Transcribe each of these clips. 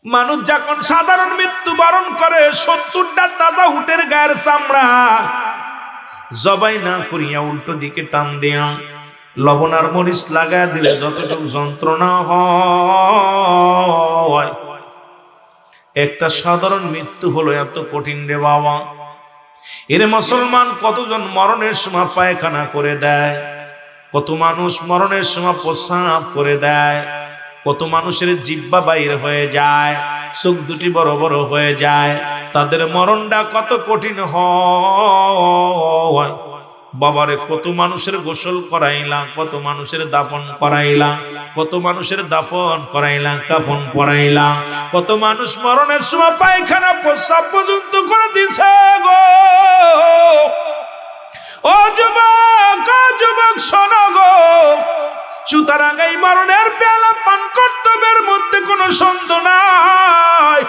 মানুষ যখন সাধারণ মৃত্যুবরণ করে 70টা তাজা উটের গায়ের চামড়া জবাই না করিয়া উল্টো দিকে টান দেয়া লবণ আর মরিচ লাগায় দিলে যতটুকু যন্ত্রণা হয়, একটা সাধারণ মৃত্যু হলো এত কঠিন রে বাবা। এর মুসলমান কতজন মরণের সময় পায়খানা করে দেয়, কত মানুষ মরণের সময় প্রস্রাব করে দেয়, কত মানুষের জিহ্বা বাইর হয়ে যায়, চোখ দুটি বড় বড় হয়ে যায়, তাদের মরণটা কত কঠিন হয়। বাবারে কত মানুষের গোসল করাইলাম, কত মানুষের দাফন করাইলাম, কত মানুষের দাফন করাইলাম, কাফন পরাইলাম, কত মানুষ মরণের সময় পায়খানা প্রস্রাব পর্যন্ত করে দিছে গো। ও যুবক, ও যুবক শোনো গো, সুতরাং এই মরণের পেয়ালা পান কর্তব্যের মধ্যে কোনো সন্দেহ নাই,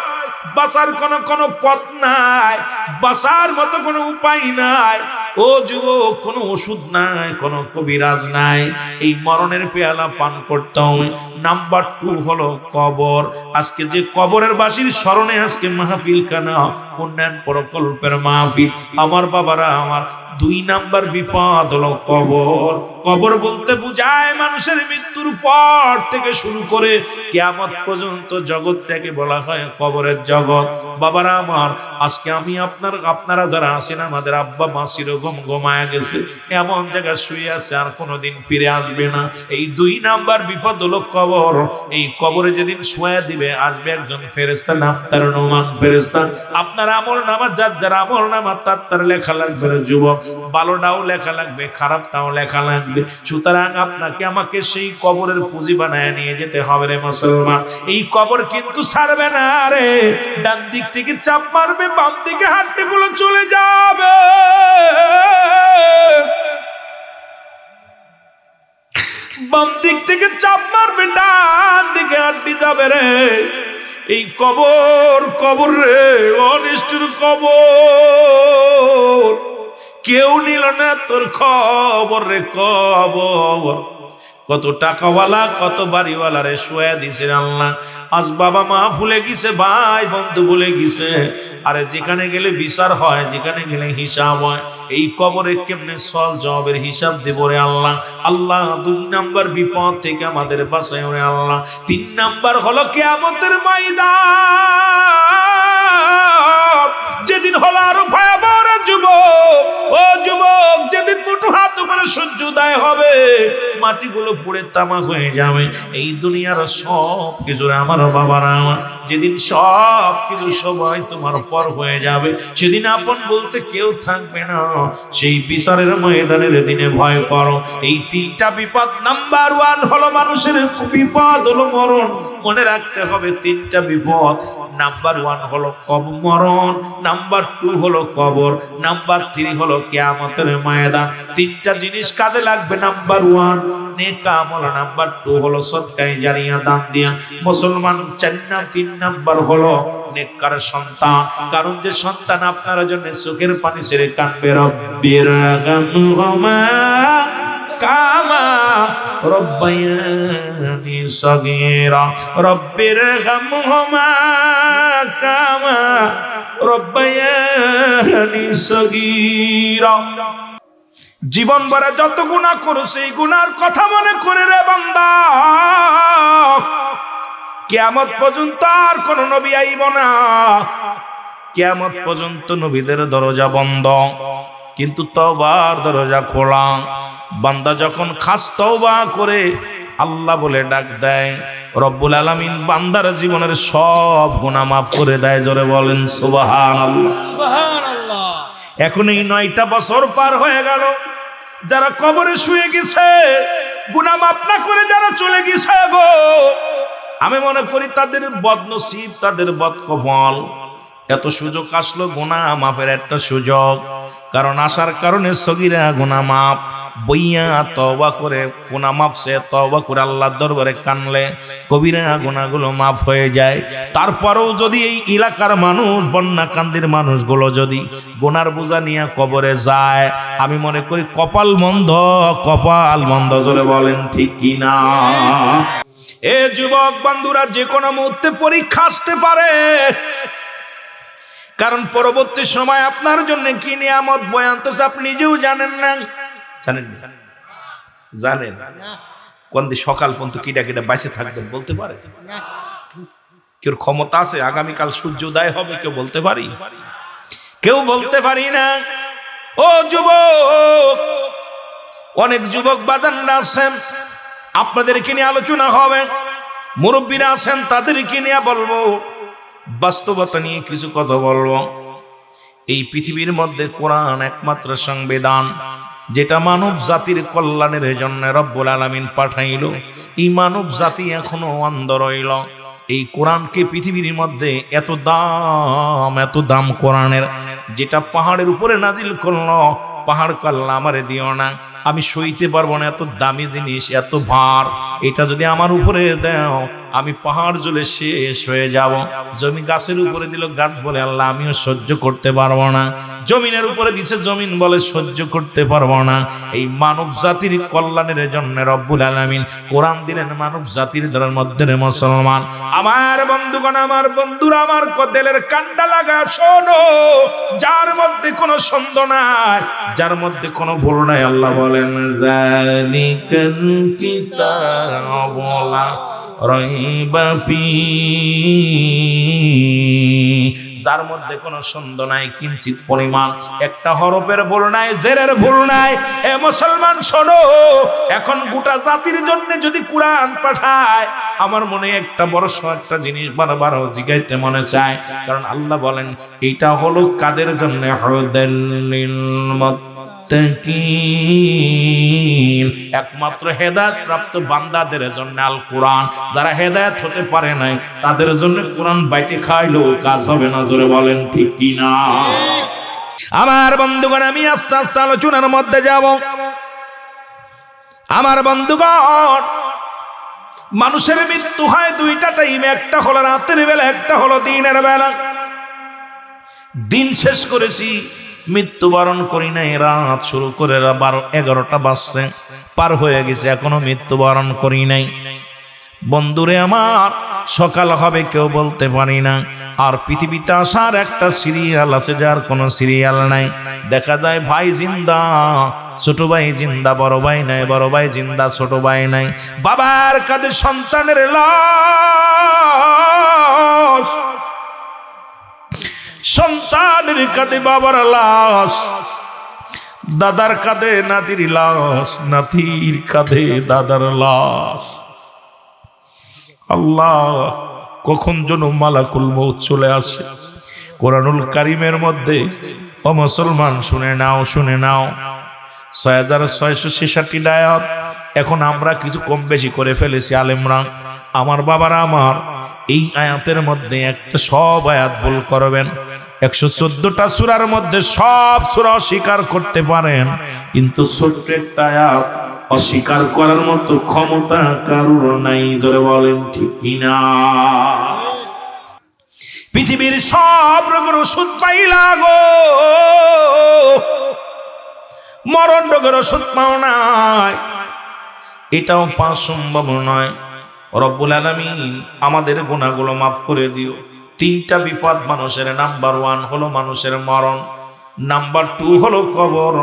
বাঁচার কোনো পথ নাই, বাঁচার মতো কোনো উপায় নাই। ও যুবক, কোনো ওষুধ নাই, কোনো কবিরাজ নাই, এই মরণের পেয়ালা পান করতে হবে। নাম্বার 2 হলো কবর। আজকে যে কবরের বাসীর স্মরণে আজকে মাহফিল কানা উন্নয়ন প্রকল্পের মাহফিল, আমার বাবারা আমার 2 নাম্বার বিপদ হলো কবর। কবর বলতে বুঝায় মানুষের মৃত্যুর পর থেকে শুরু করে কিয়ামত পর্যন্ত জগৎটাকে বলা হয় কবরের জগৎ। বাবারা আমার, আজকে আমি আপনারা যারা আছেন, আমাদের আব্বা মা চিরগম ঘুমায় গেছে, এমন জায়গায় শুয়ে আছে আর কোনোদিন ফিরে আসবে না। এই 2 নাম্বার বিপদ হলো কবর। এই কবরে যেদিন শোয়া দিবে, আসবে একজন ফেরেশতা, নাম তার নোমান ফেরেশতা। আপনার আমল নামা যার আমল নামা তার লেখা লাগবে যুবক, ভালোটাও লেখা লাগবে, খারাপটাও লেখা লাগবে। সুতরাং আপনাকে আমাকে সেই কবরের পুঁজি বানায় নিয়ে যেতে হবে রে মুসলমান। এই কবর কিন্তু ছাড়বে না রে, ডান দিক থেকে চাপ মারবে, বাম দিকে হাঁটতে গুলো চলে যাবে। বাম দিক থেকে চাপ মারবে, ডান দিকে হাঁটতে যাবে রে। এই কবর রে, অনিষ্ঠুর কবর, কেউ নিল না তোর খবর রে কবর। কত টাকাওয়ালা, কত বাড়িওয়ালা রে শোয়া দিছে আল্লাহ। আজ বাবা মা ভুলে গেছে, ভাই বন্ধু ভুলে গেছে। আরে যেখানে গেলে বিচার হয়, যেখানে গেলে হিসাব হয়, এই কবরে কেমনে সল জবাবের হিসাব দেব রে আল্লাহ। আল্লাহ 2 নাম্বার বিপদ থেকে আমাদের বাঁচায় রে আল্লাহ। 3 নাম্বার হলো কিয়ামতের ময়দান, যেদিন হলো আরো ভয়াবহ রে যুবক। ও যুবক, যেদিন মুঠো হাত উপরে সূর্য উদয় হবে, মাটিগুলো পুড়ে তামাক হয়ে যাবে, এই দুনিয়ার সব কিছু আমার বাবারা আমার, যেদিন সব কিছু সবাই তোমার পর হয়ে যাবে, সেদিন আপন বলতে কেউ থাকবে না। সেই বিচারের ময়দানের দিনে ভয় করো। এই 3টা বিপদ, নাম্বার 1 হলো মানুষের বিপদ হলো মরণ। মনে রাখতে হবে 3টা বিপদ। নাম্বার 1 হলো মরণ, নাম্বার 2 হলো কবর, নাম্বার 3 হলো কিয়ামতের ময়দান। 3টা জিনিস কাজে লাগবে। নাম্বার 1 নেক আমল, নাম্বার 2 হলো সদকায়ে জারিয়া, দান দিয়া মুসলমান। 3 নাম্বার হলো নেককার সন্তান। কারণ যে সন্তান আপনার জন্য চোখের পানি ছেড়ে কাঁদবে, রব্বির গামহুমা কামা রব্বায়ানি সগীরা, রব্বির গামহুমা কামা রব্বায়ানি সগীরা। জীবন ভরে যত গুনাহ করো, সেই গুনার কথা মনে করে রে বান্দা, কিয়ামত পর্যন্ত আর কোন নবী আইব না। কিয়ামত পর্যন্ত নবীদের দরজা বন্ধ, কিন্তু তওবার দরজা খোলা। বান্দা যখন খাস তওবা করে আল্লাহ বলে ডাক দেয়, রব্বুল আলামিন বান্দার জীবনের সব গুনাহ মাফ করে দেয়। জোরে বলেন সুবহানাল্লাহ, সুবহানাল্লাহ। এখন এই 9টা বছর পার হয়ে গেল, যারা কবরে শুয়ে গেছে, গুনাহ মাফ না করে যারা চলে গেছে গো, আমি মনে করি তাদের বদনসিব, তাদের বদকপাল। এত সুযোগ আসলো গুনাহ মাফের একটা সুযোগ, কারণ আসার কারণে সগীরা গুনাহ মাফ। বইয়া তওবা করে গুনাহ মাফ সে তওবা করে আল্লাহর দরবারে কানলে কবিরা গুনাহগুলো মাফ হয়ে যায়। তারপরেও যদি এই এলাকার মানুষ, বন্যাকান্দির মানুষগুলো যদি গুনার বোঝা নিয়ে কবরে যায়, আমি মনে করি কপাল মন্দ, কপাল মন্দ। জোরে বলেন ঠিক কিনা? এ যুবক বন্ধুরা, যে কোনো মুহূর্তে পরীক্ষা আসতে পারে, কারণ পরবর্তী সময় আপনার জন্য কি নিয়ামত বয়ে আনতেছে আপনি নিজেও জানেন না। জানেন কোন দিন সকাল পর্যন্ত কিটা কিটা বাইসে থাকবেন বলতে পারে? কেউ ক্ষমতা আছে আগামীকাল সূর্য উদয় হবে কেউ বলতে পারি? কেউ বলতে পারি না। ও যুবক, অনেক যুবক বাজানরা আছেন, আপনাদেরকে নিয়ে আলোচনা হবে। মুরব্বীরা আছেন, তাদেরকে নিয়ে বলবো, বাস্তবতা নিয়ে কিছু কথা বলবো। এই পৃথিবীর মধ্যে কোরআন একমাত্র সংবিধান, যেটা মানব জাতির কল্যাণের জন্য রব্বুল আলামিন পাঠাইল। এই মানব জাতি এখনো অন্ধ রইল। এই কোরআনকে পৃথিবীর মধ্যে এত দাম কোরআনের, যেটা পাহাড়ের উপরে নাজিল করলো, পাহাড় কাল্লা আমারে দিও না, আমি সইতে পারবো না, এত দামি জিনিস, এত ভার, এটা যদি আমার উপরে দাও আমি পাহাড় জ্বলে শেষ হয়ে যাব। জমি গাছের উপরে দিল, গাছ বলে আল্লাহ আমিও সহ্য করতে পারবো না। জমিনের উপরে দিছে, জমিন বলে সহ্য করতে পারবো না। এই মানব জাতির কল্যাণের জন্য রব্বুল আলামিন কোরআন দিলেন মানব জাতির মধ্যে। মুসলমান আমার বন্ধুগণ, আমার বন্ধুরা, আমার কদেলের কান্ডা লাগা শোনো, যার মধ্যে কোনো সন্দেহ নাই, যার মধ্যে কোনো ভুল নাই, আল্লাহ বলেন যালিকাল কিতাবু লা রাইবা ফীহি, যার মধ্যে কোনো সন্দেহ নাই, কিঞ্চিত পরিমাণ একটা হরফের ভুল নাই, জেরের ভুল নাই। এ মুসলমান শোনো, এখন গোটা জাতির জন্য যদি কোরআন পাঠায়, আমার মনে একটা বড় একটা জিনিস বারবার জিগাইতে মনে চায়। কারণ আল্লাহ বলেন এইটা হলো কাদের জন্য? হুদাল লিল মুত্তাকিন, একমাত্র হেদায়েত প্রাপ্ত বান্দাদের জন্য আল কোরআন। যারা হেদায়েত হতে পারে নাই তাদের জন্য কোরআন বাইটে খাইলো কাজ হবে না। জোরে বলেন ঠিক কি না? আমার বন্ধুগণ, আমি আস্তে আস্তে আলোচনার মধ্যে যাব। আমার বন্ধুগণ, মানুষের মৃত্যু হয় দুইটা টাইমে, একটা হলো রাতের বেলা, একটা হলো দিনের বেলা। দিন শেষ করেছি, মৃত্যুবরণ করি নাই, রাত শুরু করে 12-11টা বাজছে, পার হয়ে গেছে, এখনো মৃত্যুবরণ করি নাই। বন্ধুরে আমার, সকাল হবে কেউ বলতে পারি না। আর পৃথিবীতে আসার একটা সিরিয়াল আছে, যার কোনো সিরিয়াল নাই। দেখা যায় ভাই জিন্দা, ছোট ভাই জিন্দা, বড় ভাই নাই, বড় ভাই জিন্দা, ছোট ভাই নাই। বাবার কাঁধে সন্তানের লাশ, সন্তানের কাঁধে বাবার লাশ, দাদার কাঁধে নাতির লাশ, নাতির কাঁধে দাদার লাশ। আল্লাহ, কখন যেন মালাকুল মউত চলে আসে। কোরআনুল কারীমের মধ্যে, ও মুসলমান শুনে নাও, শুনে নাও, 6666 আয়াত। এখন আমরা কিছু কম বেশি করে ফেলেছি আলেমরা। আমার বাবারা আমার, এই আয়াতের মধ্যে একটা সব আয়াত ভুল করবেন। 114টা সূরার মধ্যে সব সূরা অস্বীকার করতে পারেন, কিন্তু ছোট্ট একটা আয়াত অস্বীকার করার মতো ক্ষমতা কারোর নাই। ধরে বলেন ঠিক কিনা? পৃথিবীর সব রোগের ওষুধ পাইলা গো, মরণ রোগের ওষুধ পাও নাই, এটাও পাওয়া সম্ভব নয়। রব্বুল আলামিন আমাদের গুনাহগুলো মাফ করে দিও। 3টা বিপদ মানুষের, নাম্বার 1 হলো মানুষের মরণ, নাম্বার 2 হলো কবর,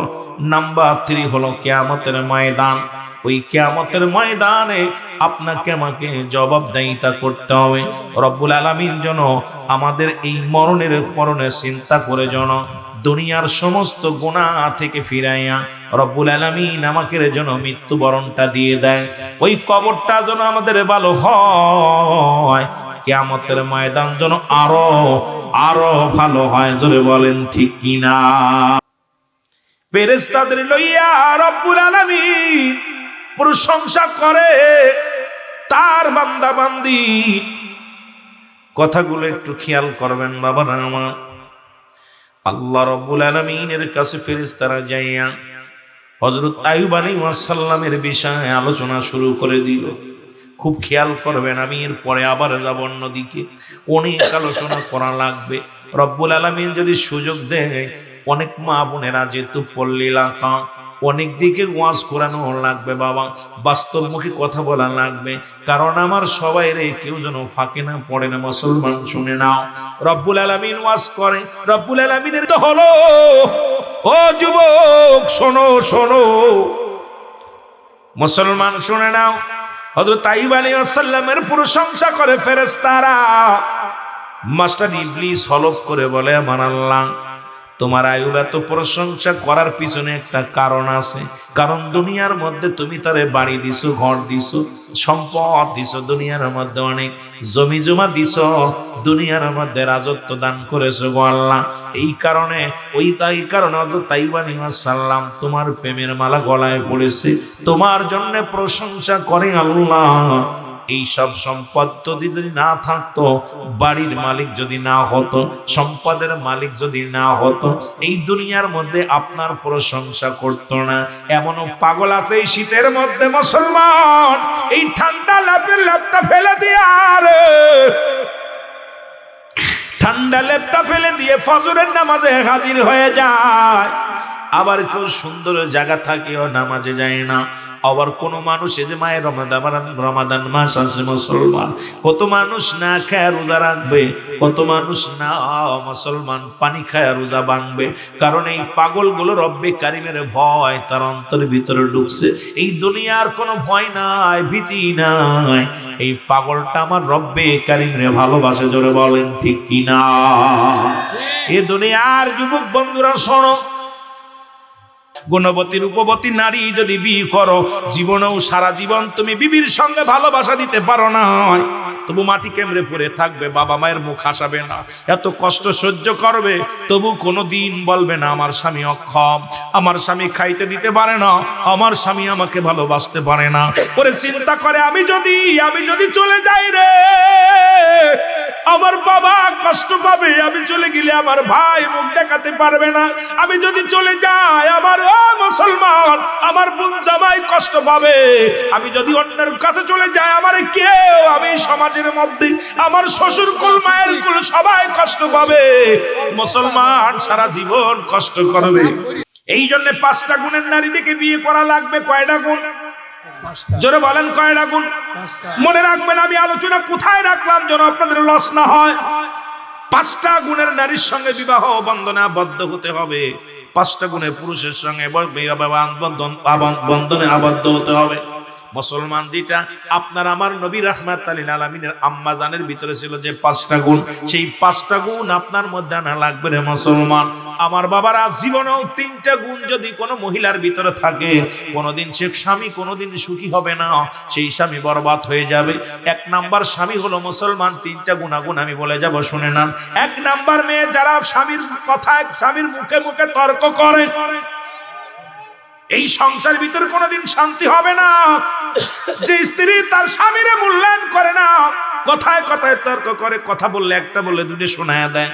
নাম্বার 3 হলো কিয়ামতের ময়দান। ওই কিয়ামতের ময়দানে আপনাকে আমাকে জবাবদিহিতা করতে হবে। রব্বুল আলামিন যেন আমাদের এই মরণের পরনে চিন্তা করে যেন দুনিয়ার সমস্ত গুনাহ থেকে ফিরাইয়া রব্বুল আলামিন আমাকে যেন মৃত্যুবরণটা দিয়ে দেয়। ওই কবরটা যেন আমাদের ভালো হয়, কিয়ামতের ময়দান যেন আরো ভালো হয়। জোরে বলেন ঠিক কিনা? ফেরেশতাদের লইয়া রব্বুল আলামিন প্রশংসা করে তার বান্দা বান্দি। কথাগুলো একটু খেয়াল করবেন বাবারা আমার। আল্লাহ রব্বুল আলামিনের কাছে ফেরেশতারা যাইয়া হযরত আইয়ুব আলাইহিস সালামের বিষয়ে আলোচনা শুরু করে দিল। খুব খেয়াল করবেন, আমি এর পরে আবার যাব অন্যদিকে, অনেক আলোচনা করা লাগবে। রব্বুল আলামিন যদি সুযোগ দেয়, অনেক মা বোনেরা যেহেতু পল্লী এলাকা, অনেক দিকে ওয়াজ করানো লাগবে বাবা, বাস্তবমুখী কথা বলা লাগবে, কারণ আমার সবাই রে কেউ যেন ফাঁকে না পড়ে না। মুসলমান শুনে নাও, রব্বুল আলামিন ওয়াজ করে, রব্বুল আলামিনের তো হলো, ও যুবক শোনো শোনো, মুসলমান শুনে নাও, হযরত আইয়ুব আলাইহিস সালামের প্রশংসা করে ফেরেশতারা। মাস্টার ইবলিস হলফ করে বলে, আমার আল্লাহ, তোমার আইয়ুব এত প্রশংসা করার পিছনে একটা কারণ আছে, কারণ দুনিয়ার মধ্যে তুমি তারে বাড়ি দিছো, ঘর দিছো, সম্পদ দিছো, দুনিয়ার মধ্যে অনেক জমি জমা দিছো, দুনিয়ার মধ্যে রাজত্ব দান করেছো গো আল্লাহ। এই কারণে তাই কারণে হযরত আইয়ুব আলাইহিস সালাম তোমার প্রেমের মালা গলায় পড়েছে, তোমার জন্য প্রশংসা করে আল্লাহ। এই সব সম্পদ যদি না থাকতো, বাড়ির মালিক যদি না হতো, সম্পদের মালিক যদি না হতো, এই দুনিয়ার মধ্যে আপনার প্রশংসা করতো না। এমনও পাগল আছে এই শীতের মধ্যে মুসলমান, এই ঠান্ডা ল্যাপটা ফেলে দিয়ে, আর ঠান্ডা ল্যাপটা ফেলে দিয়ে ফজরের নামাজে হাজির হয়ে যায়। আবার কেউ সুন্দর জায়গা থাকেও নামাজে যায় না। আবার কোন মানুষ, এই যে মায়ের রমাদান মাস আছে মুসলমান, কত মানুষ না খায় রোজা রাখবে, কত মানুষ না মুসলমান পানি খায় রোজা ভাঙবে, কারণ এই পাগলগুলো রব্বে কারিমের ভয় তার অন্তরের ভিতরে ঢুকছে। এই দুনিয়ার কোনো ভয় নাই, ভীতি নাই, এই পাগলটা আমার রব্বে কারিমরে ভালোবাসে। জোরে বলেন ঠিক কিনা? এই দুনিয়ার যুবক বন্ধুরা শোনো, গুণবতী রূপবতী নারী যদি বিয়ে করো, জীবনেও সারা জীবন তুমি বিবির সঙ্গে ভালোবাসা দিতে পারো না, তবু মাটি কেমড়ে পড়ে থাকবে, বাবা মায়ের মুখ হাসাবে না, এত কষ্ট সহ্য করবে, তবু কোনো দিন বলবে না আমার স্বামী অক্ষম, আমার স্বামী খাইতে দিতে পারে না, আমার স্বামী আমাকে ভালোবাসতে পারে না। পরে চিন্তা করে, আমি যদি চলে যাই রে, আমার বাবা কষ্ট পাবে, আমি চলে গেলে আমার ভাই মুখ দেখাতে পারবে না, আমি যদি চলে যাই আমার মুসলমান আমার বোন জামাই কষ্ট পাবে, আমি যদি অন্যের কাছে চলে যাই আমার কেউ, আমি সমাজের মধ্যে আমার শ্বশুর কুল মায়ের কুল সবাই কষ্ট পাবে, মুসলমান সারা জীবন কষ্ট করবে। এই জন্য 5টা গুণের নারী দেখে বিয়ে করা লাগবে। কয়টা গুণ? জোরে বলেন কয়টা গুণ? মনে রাখবেন, আমি আলোচনা কোথায় রাখলাম যেন আপনাদের লস না হয়। 5টা গুণের নারীর সঙ্গে বিবাহ বন্ধনে আবদ্ধ হতে হবে, 5টা গুণে পুরুষের সঙ্গে বন্ধনে আবদ্ধ হতে হবে। মুসলমান, যেটা আপনার আমার নবী রাহমাতুল লিল আলামিনের আম্মা জানের ভিতরে ছিল যে 5টা গুণ, সেই 5টা গুণ আপনার মধ্যে আনা লাগবে রে মুসলমান। আমার বাবারা, জীবনেও 3টা গুণ যদি কোনো মহিলার ভিতরে থাকে, কোনোদিন সে স্বামী কোনোদিন সুখী হবে না, সেই স্বামী বরবাদ হয়ে যাবে। 1 নাম্বার স্বামী হলো মুসলমান, 3টা গুণাগুণ আমি বলে যাব, শুনে নেন। 1 নাম্বার মেয়ে যারা স্বামীর কথায়, স্বামীর মুখে মুখে তর্ক করে, এই সংসার ভিতরে কোনোদিন শান্তি হবে না। যে স্ত্রী তার স্বামীরে মূল্যায়ন করে না, কথায় কথায় তর্ক করে, কথা বললে একটা বললে দুটো শোনায়া দেয়,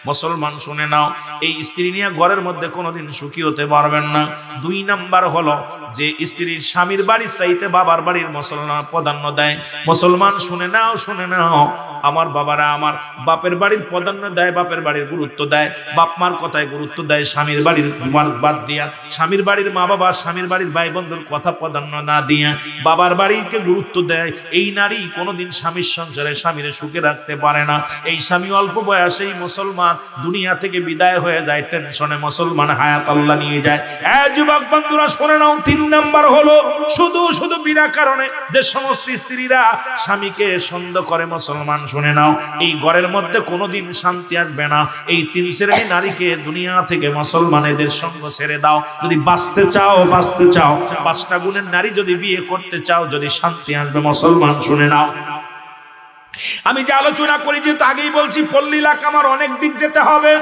মুসলমান শুনে নাও, এই স্ত্রী নিয়ে ঘরের মধ্যে কোনোদিন সুখী হতে পারবেন না। 2 নাম্বার হলো যে স্ত্রীর স্বামীর বাড়ির চাইতে বাবার বাড়ির মুসলমান প্রাধান্য দেয়। মুসলমান শুনে নাও, শুনে নাও, আমার বাবারা আমার বাপের বাড়ির প্রাধান্য দেয়, বাপের বাড়ির গুরুত্ব দেয়, বাপ মার কথায় গুরুত্ব দেয়, স্বামীর বাড়ির বাদ দিয়া, স্বামীর বাড়ির মা বাবা, স্বামীর বাড়ির ভাই বন্ধুর কথা প্রাধান্য না দিয়া বাবার বাড়িকে গুরুত্ব দেয়। এই নারী কোনোদিন স্বামীর সংসারে স্বামীরে সুখে রাখতে পারে না। এই স্বামী অল্প বয়সেই মুসলমান দুনিয়া থেকে বিদায় হয়ে যায়, টেনশনে মুসলমান হায়াত আল্লাহ নিয়ে যায়। যুবক বন্ধুরা শুনে নাও, 3 নাম্বার হলো শুধু বিনা কারণে যে সমস্ত স্ত্রীরা স্বামীকে সন্দেহ করে, মুসলমান শুনে নাও, এই ঘরের মধ্যে কোনোদিন শান্তি আসবে না। এই 3 শ্রেণীর নারীকে দুনিয়া থেকে মুসলমানেদের সঙ্গ ছেড়ে দাও। যদি বাঁচতে চাও 5টা গুণের নারী যদি বিয়ে করতে চাও, যদি শান্তি আসবে, মুসলমান শুনে নাও। আমি যে আলোচনা করি, যেহেতু আগেই বলছি, পল্লী এলাকা আমার অনেক দিক যেতে হবে,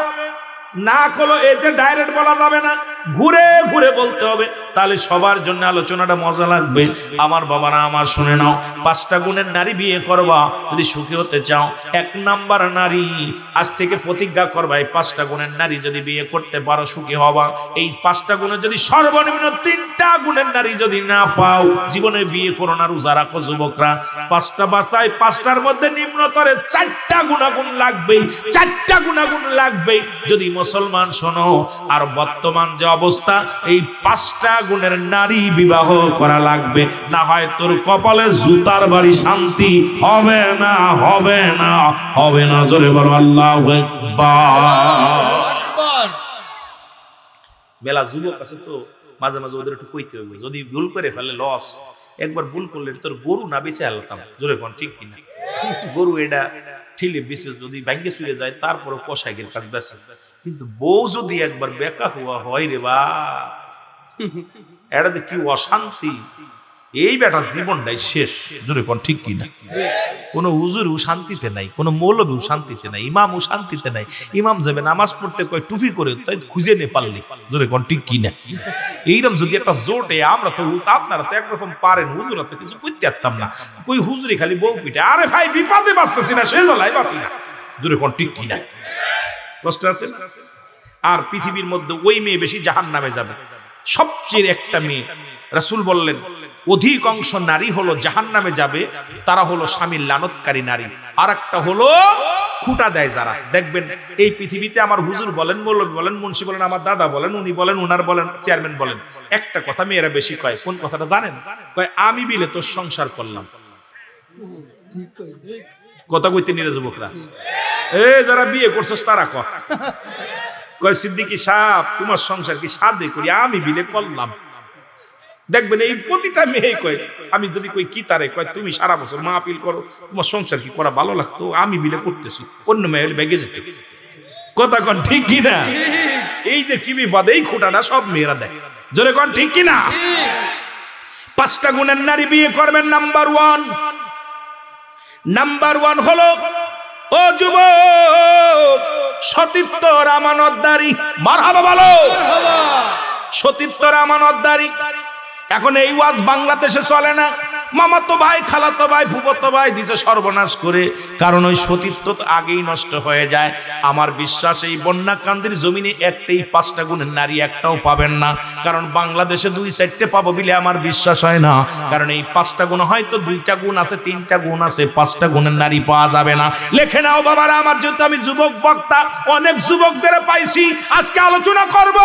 না হলো এই যে ডাইরেক্ট বলা যাবে না, ঘুরে ঘুরে বলতে হবে, তাহলে সবার জন্য আলোচনাটা মজা লাগবে। আমার বাবারা আমার শুনে নাও, 5টা গুণের নারী বিয়ে করবা যদি সুখী হতে চাও। 1 নাম্বার নারী, আজ থেকে প্রতিজ্ঞা করবা, এই 5টা গুণের নারী যদি বিয়ে করতে পারো সুখী হবা। এই 5টা গুণে যদি সর্বনিম্ন 3টা গুণের নারী যদি না পাও, জীবনে বিয়ে করো না। রোজা রাখো যুবকরা, 5টা বাঁচাই, 5টার মধ্যে নিম্নতরে 4টা গুণাগুণ লাগবেই, 4টা গুণাগুণ লাগবেই যদি মুসলমান শোনো। আর বর্তমান যে অবস্থা, এই 5টা গুণের নারী বিবাহ করা লাগবে, না হয় তোর কপালে জুতার বাড়ি শান্তি হবে না, হবে না, হবে না। জোরে বলো আল্লাহু আকবার। মেলা যুবক আছে তো, মাঝে মাঝে ওদের একটু কইতে হবে, যদি ভুল করে ফেলে লস, একবার ভুল করলে তোর গরু না বেঁচে আলতাম। জোরে কোন ঠিক কিনা? গরু এটা ঠিলে বেঁচে যদি ভাঙ্গে চুরে যায় তারপরে কষাই গেল কাজ বেঁচে, কিন্তু বউ যদি একবার বেকা হওয়া হয় রে বা, এটা কি অশান্তি, এই বেটা জীবনটাই শেষ। জোরে কোন ঠিক কিনা? কোনো হুজুরও শান্তিতে নাই, কোনো মৌলবীও শান্তিতে নাই, ইমামও শান্তিতে নাই। ইমাম যাবে নামাজ পড়তে কয় টুপি করে, তাই খুঁজে নে পারলি। জোরে কোন ঠিক কিনা? এইরকম যদি একটা জোটে, আমরা তো আপনারা তো একরকম পারেন, হুজুরা তো কিছু করতে পারতাম না, ওই হুজুরি খালি বউ পিঠে। আরে ভাই বিপদে বাঁচতেছি না, সে জ্বালায় বাঁচি না। জোরে কোন ঠিক কিনা? কষ্ট আছে। আর পৃথিবীর মধ্যে ওই মেয়ে বেশি জাহান্নামে যাবে, সবচেয়ে একটা মেয়ে। রাসূল বললেন অধিকাংশ নারী হলো জাহান্নামে যাবে, তারা হলো স্বামীর লানতকারী নারী। আর একটা হলো খুঁটা দেয় যারা। দেখবেন এই পৃথিবীতে আমার হুজুর বলেন, মৌলবী বলেন, মুন্সি বলেন, আমার দাদা বলেন, উনি বলেন, উনার বলেন, চেয়ারম্যান বলেন, একটা কথা মেয়েরা বেশি কয়। কোন কথাটা জানেন? কয় আমি বিলে তোর সংসার করলাম। কথা কইতে নিরে যুবকরা, এই যারা বিয়ে করছস তারা কয় সিদ্দিকী সাহেব তোমার সংসার কি সাদে করি, আমি বিলে করলাম। দেখবেন এই প্রতিটা মেয়ে কয়, আমি যদি কই কি তারে কয় তুমি সারা বছর মাহফিল করো, তোমার সংসার কি করা ভালো লাগতো, আমি বিলে করতেছি। অন্য মেয়ে বেগে যেত। কথা কন ঠিক কিনা? এই যে কি বিপদ, এই খোঁটাটা সব মেয়েরা দেয়। জোরে কন ঠিক কিনা? 5টা গুণের নারী বিয়ে করবেন। নাম্বার ওয়ান হলো, ও যুবক, সতীত্বর আমানতদারি। মারহাবা বলো। সতীত্বর আমানতদারি। এখন এই ওয়াজ বাংলাদেশে চলে না। মামাতো ভাই, খালাতো ভাই, ফুফাতো ভাই দিছে সর্বনাশ করে, কারণ ওই সতীত্ব তো আগেই নষ্ট হয়ে যায়। আমার বিশ্বাস এই বন্যাকান্দির জমিনে একটাই 5টা গুণের নারী একটাও পাবেন না, কারণ বাংলাদেশে 2-4টে পাবো বলে আমার বিশ্বাস হয় না। কারণ এই 5টা গুণ হয়তো 2টা গুণ আছে, 3টা গুণ আছে, 5টা গুণের নারী পাওয়া যাবে না। লেখে নাও বাবারা আমার, যেহেতু আমি যুবক বক্তা, অনেক যুবকদের পাইছি, আজকে আলোচনা করব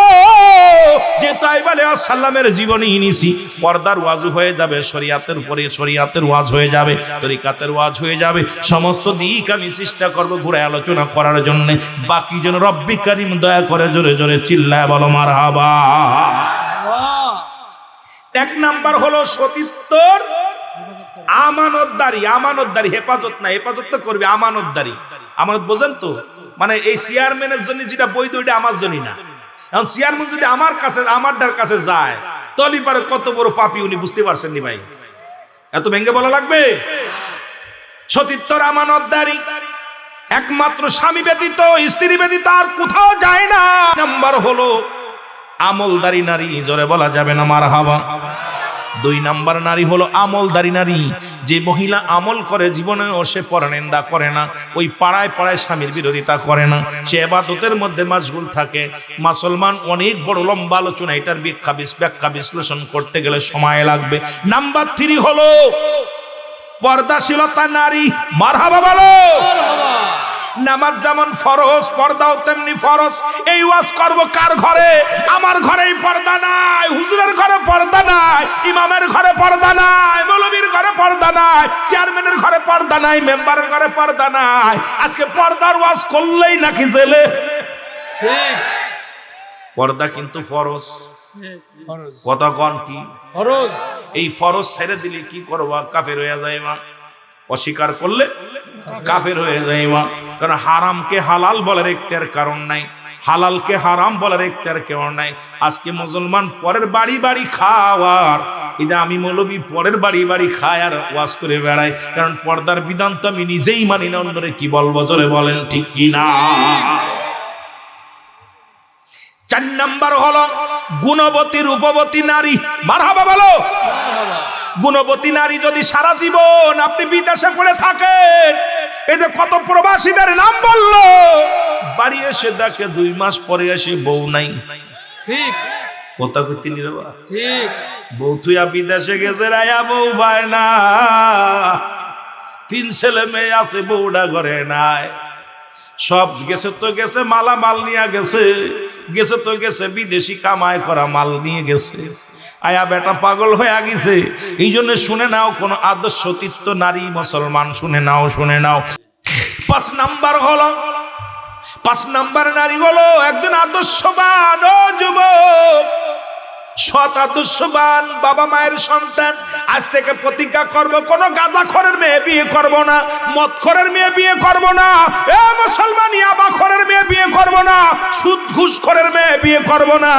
যে তাইব আলাইহিস সালামের জীবনী নিছি। পর্দার ওয়াজ হয়ে যাবে, শরীয়তের পরে শরীয়তের ওয়াজ হয়ে যাবে, তরিকাতের ওয়াজ হয়ে যাবে, সমস্ত দিক আমি চেষ্টা করব ঘুরে আলোচনা করার জন্য। বাকি যেন রব্বি কারীম দয়া করে জোরে জোরে চিল্লায় বলো মারহাবা। 1 নাম্বার হলো সতীত্বর আমানতদারি। আমানতদারি হেফাজত না, হেফাজত তো করবে, আমানতদারি। আমানত বোঝেন তো, মানে এই চেয়ারম্যানের জন্য যেটা বৈধ ওইটা আমার জন্য না। এখন চেয়ারম্যান যদি আমার কাছে যায়, তলি পারে কত বড় পাপী উনি বুঝতে পারছেন নি ভাই? এত ভেঙ্গে বলা লাগবে? সতীত্বর আমানতদারি একমাত্র স্বামী ব্যতীত, স্ত্রী ব্যতীত আর কোথাও যায় না। নাম্বার হলো আমলদারি নারী। জোরে বলা যাবে না মারহাবা। 2 নাম্বার নারী হলো আমলদারি নারী। যে মহিলা আমল করে, জীবনেও সে পরনিন্দা করে না, ওই পাড়ায় পাড়ায় স্বামীর বিরোধিতা করে না, সে ইবাদতের মধ্যে মাশগুল থাকে। মুসলমান অনেক বড় লম্বা আলোচনা, এটার ব্যাখ্যা বিশ্লেষণ করতে গেলে সময় লাগবে। নাম্বার 3 হলো পর্দাশীলতা নারী। মারহাবা বলো। নামাজ যেমন ফরজ, পর্দাও তেমনি ফরজ। এই ওয়াজ করব কার ঘরে? আমার ঘরেই পর্দা নাই, হুজুরের ঘরে পর্দা নাই, ইমামের ঘরে পর্দা নাই, মৌলবীর ঘরে পর্দা নাই, চেয়ারম্যানের ঘরে পর্দা নাই, মেম্বারের ঘরে পর্দা নাই। আজকে পর্দার ওয়াজ করলেই নাকি জেলে। ঠিক, পর্দা কিন্তু ফরজ। কথা কন কি ফরজ? এই ফরজ ছেড়ে দিলে কি করবা? কাফের হয়ে যাইবা। অস্বীকার করলে কাফের হয়ে যাইবা। কারণ হারামকে হালাল বলার এখতিয়ার কারণ নাই, হালালকে হারাম বলার এখতিয়ার কেউ নাই। আজকে মুসলমান পরের বাড়ি বাড়ি খাওয়ার, এটা আমি মৌলবী পরের বাড়ি বাড়ি খায় আর ওয়াজ করে বেড়াই। কারণ পর্দার বিধান তো আমি নিজেই মানি না, অন্যরে কি বলবো? জোরে বলেন ঠিক কি না? 4 নাম্বার হলো গুণবতী রূপবতী নারী। মারহাবা বলো। গুণবতী নারী যদি সারা জীবন আপনি বিদেশে পড়ে থাকেন, এই যে কত প্রবাসীদের নাম বললো, বাড়ি এসে দেখে 2 মাস পরে এসে বউ নাই। ঠিক কথা কইতে নিরবা? ঠিক, বউ তুইয়া বিদেশে গেছে, রায়া বউ পায় না, 3 ছেলে মেয়ে আছে, বউটা ঘরে নাই। সব গেছে তো গেছে, মালা মাল নিয়ে গেছে, গেছে তো গেছে বিদেশি কামাই করা মাল নিয়ে গেছে। আয়া বেটা পাগল হয়ে গেছে। এই জন্য শুনে নাও, কোন আদর্শ তিত্ব নারী মুসলমান শুনে নাও, শুনে নাও। 5 নাম্বার নারী হলো একজন আদর্শবান ও যুবক, সৎ আদর্শবান বাবা মায়ের সন্তান। আজ থেকে প্রতিজ্ঞা করব, কোন গাঁজাখোরের মেয়ে বিয়ে করব না, মদখোরের মেয়ে বিয়ে করব না, এ মুসলমান ইয়াবাখোরের মেয়ে বিয়ে করব না, সুদ ঘুষখোরের মেয়ে বিয়ে করব না।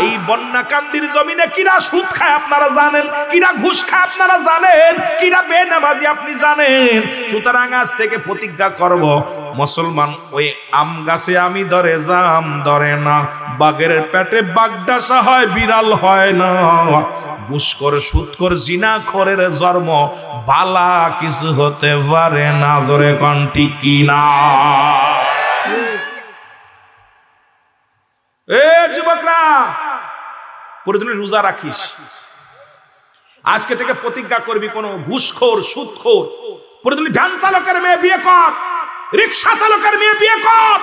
এই বন্যাকান্দির জমিনে কিরা সুদ খায় আপনারা জানেন, কিরা ঘুষ খায় আপনারা জানেন, কিরা বেনামাজি আপনি জানেন। সুতরাং আজ থেকে প্রতিজ্ঞা করব, মুসলমান ওই আম গাছে আমি ধরে জাম ধরে না, বাঘের পেটে বাগডাসা হয় বিড়াল হয় না, ঘুষখোর সুদখোর জিনাখোরের জন্ম বালা কিছু হতে পারে না। জোরে কোন ঠিক কি না? এ যুবকরা, প্রয়োজনে রোজা রাখিস। আজকে থেকে প্রতিজ্ঞা করবি, কোন ঘুষখোর সুদখোর, প্রয়োজনে ভ্যান চালকের মেয়ে বিয়ে কর, রিক্সা চালকের মেয়ে বিয়ে কর,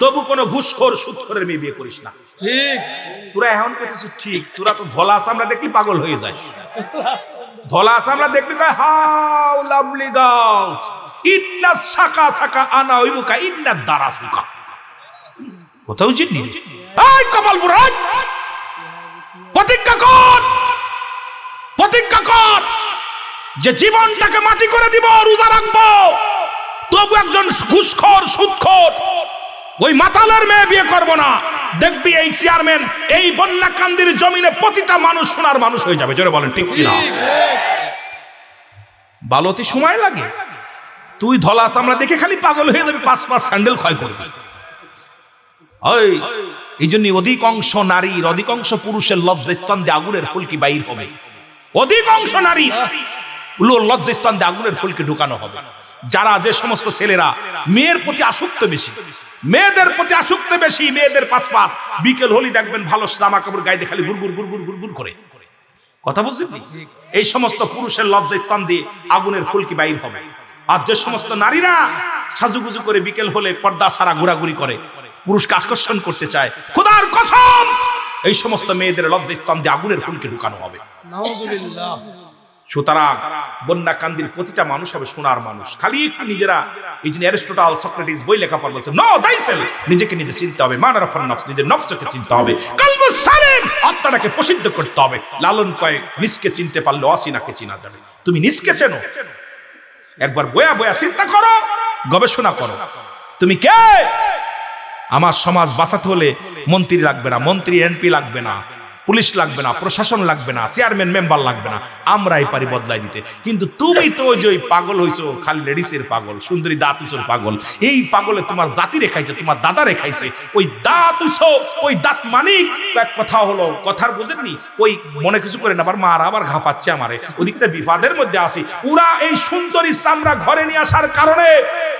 তবু কোন ঘুষখোর সুদখোরের মেয়ে বিয়ে করিস না। ঠিক? তোরা এখন পেয়েছিস ঠিক, তোরা তো ধলা আমরা দেখলি পাগল হয়ে যায়। ধলা আমরা দেখলি কয় হাউ লাভলি গার্লস, ইন্না সাকা থাকা আনা উইমুকা ইন্না দারাসুকা। কোথাও জিনি এই কপাল বুড়া, প্রতিজ্ঞা কর, প্রতিজ্ঞা কর যে জীবনটাকে মাটি করে দিব, রোজা রাখবো, তবু একজন ঘুষখোর সুদখোর ওই মাতালের মেয়ে বিয়ে করব না। দেখবি এই চেয়ারম্যান এই বন্যাকান্দির জমিনে প্রতিটা মানুষ সোনার মানুষ হয়ে যাবে। জোরে বলেন ঠিক কিনা? বালতি সময় লাগে, তুই ধলা আমরা দেখে খালি পাগল হয়ে যাবি, 5 স্যান্ডেল ক্ষয় করবি। এই জন্য অধিকাংশ নারীর, অধিকাংশ পুরুষের লজ্জাস্থান দিয়ে আগুনের ফুলকি বাইর হবে। অধিকাংশ নারী লজ্জাস্থান দিয়ে আগুনের ফুলকি ঢুকানো হবে। যারা, যে সমস্ত ছেলেরা মেয়ের প্রতি আসক্ত বেশি, মেয়েদের প্রতি আসক্ত বেশি, মেয়েদের পাশ বিকেল হলি দেখবেন ভালো জামা কাপড় গায়ে দিয়ে খালি গুড়গুড় গুড়গুড় গুড়গুড় করে কথা বলছেন, এই সমস্ত পুরুষের লজ্জাস্থান দিয়ে আগুনের ফুলকি বাইর হবে। আর যে সমস্ত নারীরা সাজুগুজু করে বিকেল হলে পর্দা ছাড়া ঘোরাঘুরি করে, পুরুষকে আকর্ষণ করতে চায়, খোদার কসম এই সমস্ত মেয়েদের লজ্জাস্থান দিয়ে আগুনের ফুলকি ঢুকানো হবে। নাউজুবিল্লাহ। সুতরাং বন্যাকান্দির প্রতিটা মানুষ হবে সোনার মানুষ। খালি একটু নিজেরা, এই জন্য অ্যারিস্টটল, সক্রেটিস বই লেখাপড় বলছে, নো দাইসেল, নিজেকে নিজে চিনতে হবে, মানারাফান নফস, নিজের নফসকে চিনতে হবে, কলবুস সালিম, আত্মাটাকে প্রসিদ্ধ করতে হবে। লালন কয়, নিজকে চিনতে পারলে অচিনাকে চিনা যাবে। তুমি নিজকে চেনো, একবার বয়া বয়া চিন্তা করো, গবেষণা করো, তুমি কে? আমার সমাজ বাঁচাতে হলে মন্ত্রী লাগবে না, মন্ত্রী এমপি লাগবে না, পুলিশ লাগবে না, প্রশাসন লাগবে না, চেয়ারম্যান মেম্বার লাগবে না, আমরাই পারি বদলাই দিতে। কিন্তু তুমি তো ওই পাগল হইছো, খালি লেডিসের পাগল, সুন্দরী দাঁত উঁচোর পাগল। এই পাগলে তোমার জাতি রেখাইছে, তোমার দাদা রেখাইছে। ওই দাঁত উঁচো, ওই দাঁত মানিক এক কথা হলো, কথার বুঝেননি? ওই মনে কিছু করে না, আবার মারা আবার ঘাফাচ্ছে আমারে, ওদিকটা বিপদের মধ্যে আসি। ওরা এই সুন্দরী চামড়া ঘরে নিয়ে আসার কারণে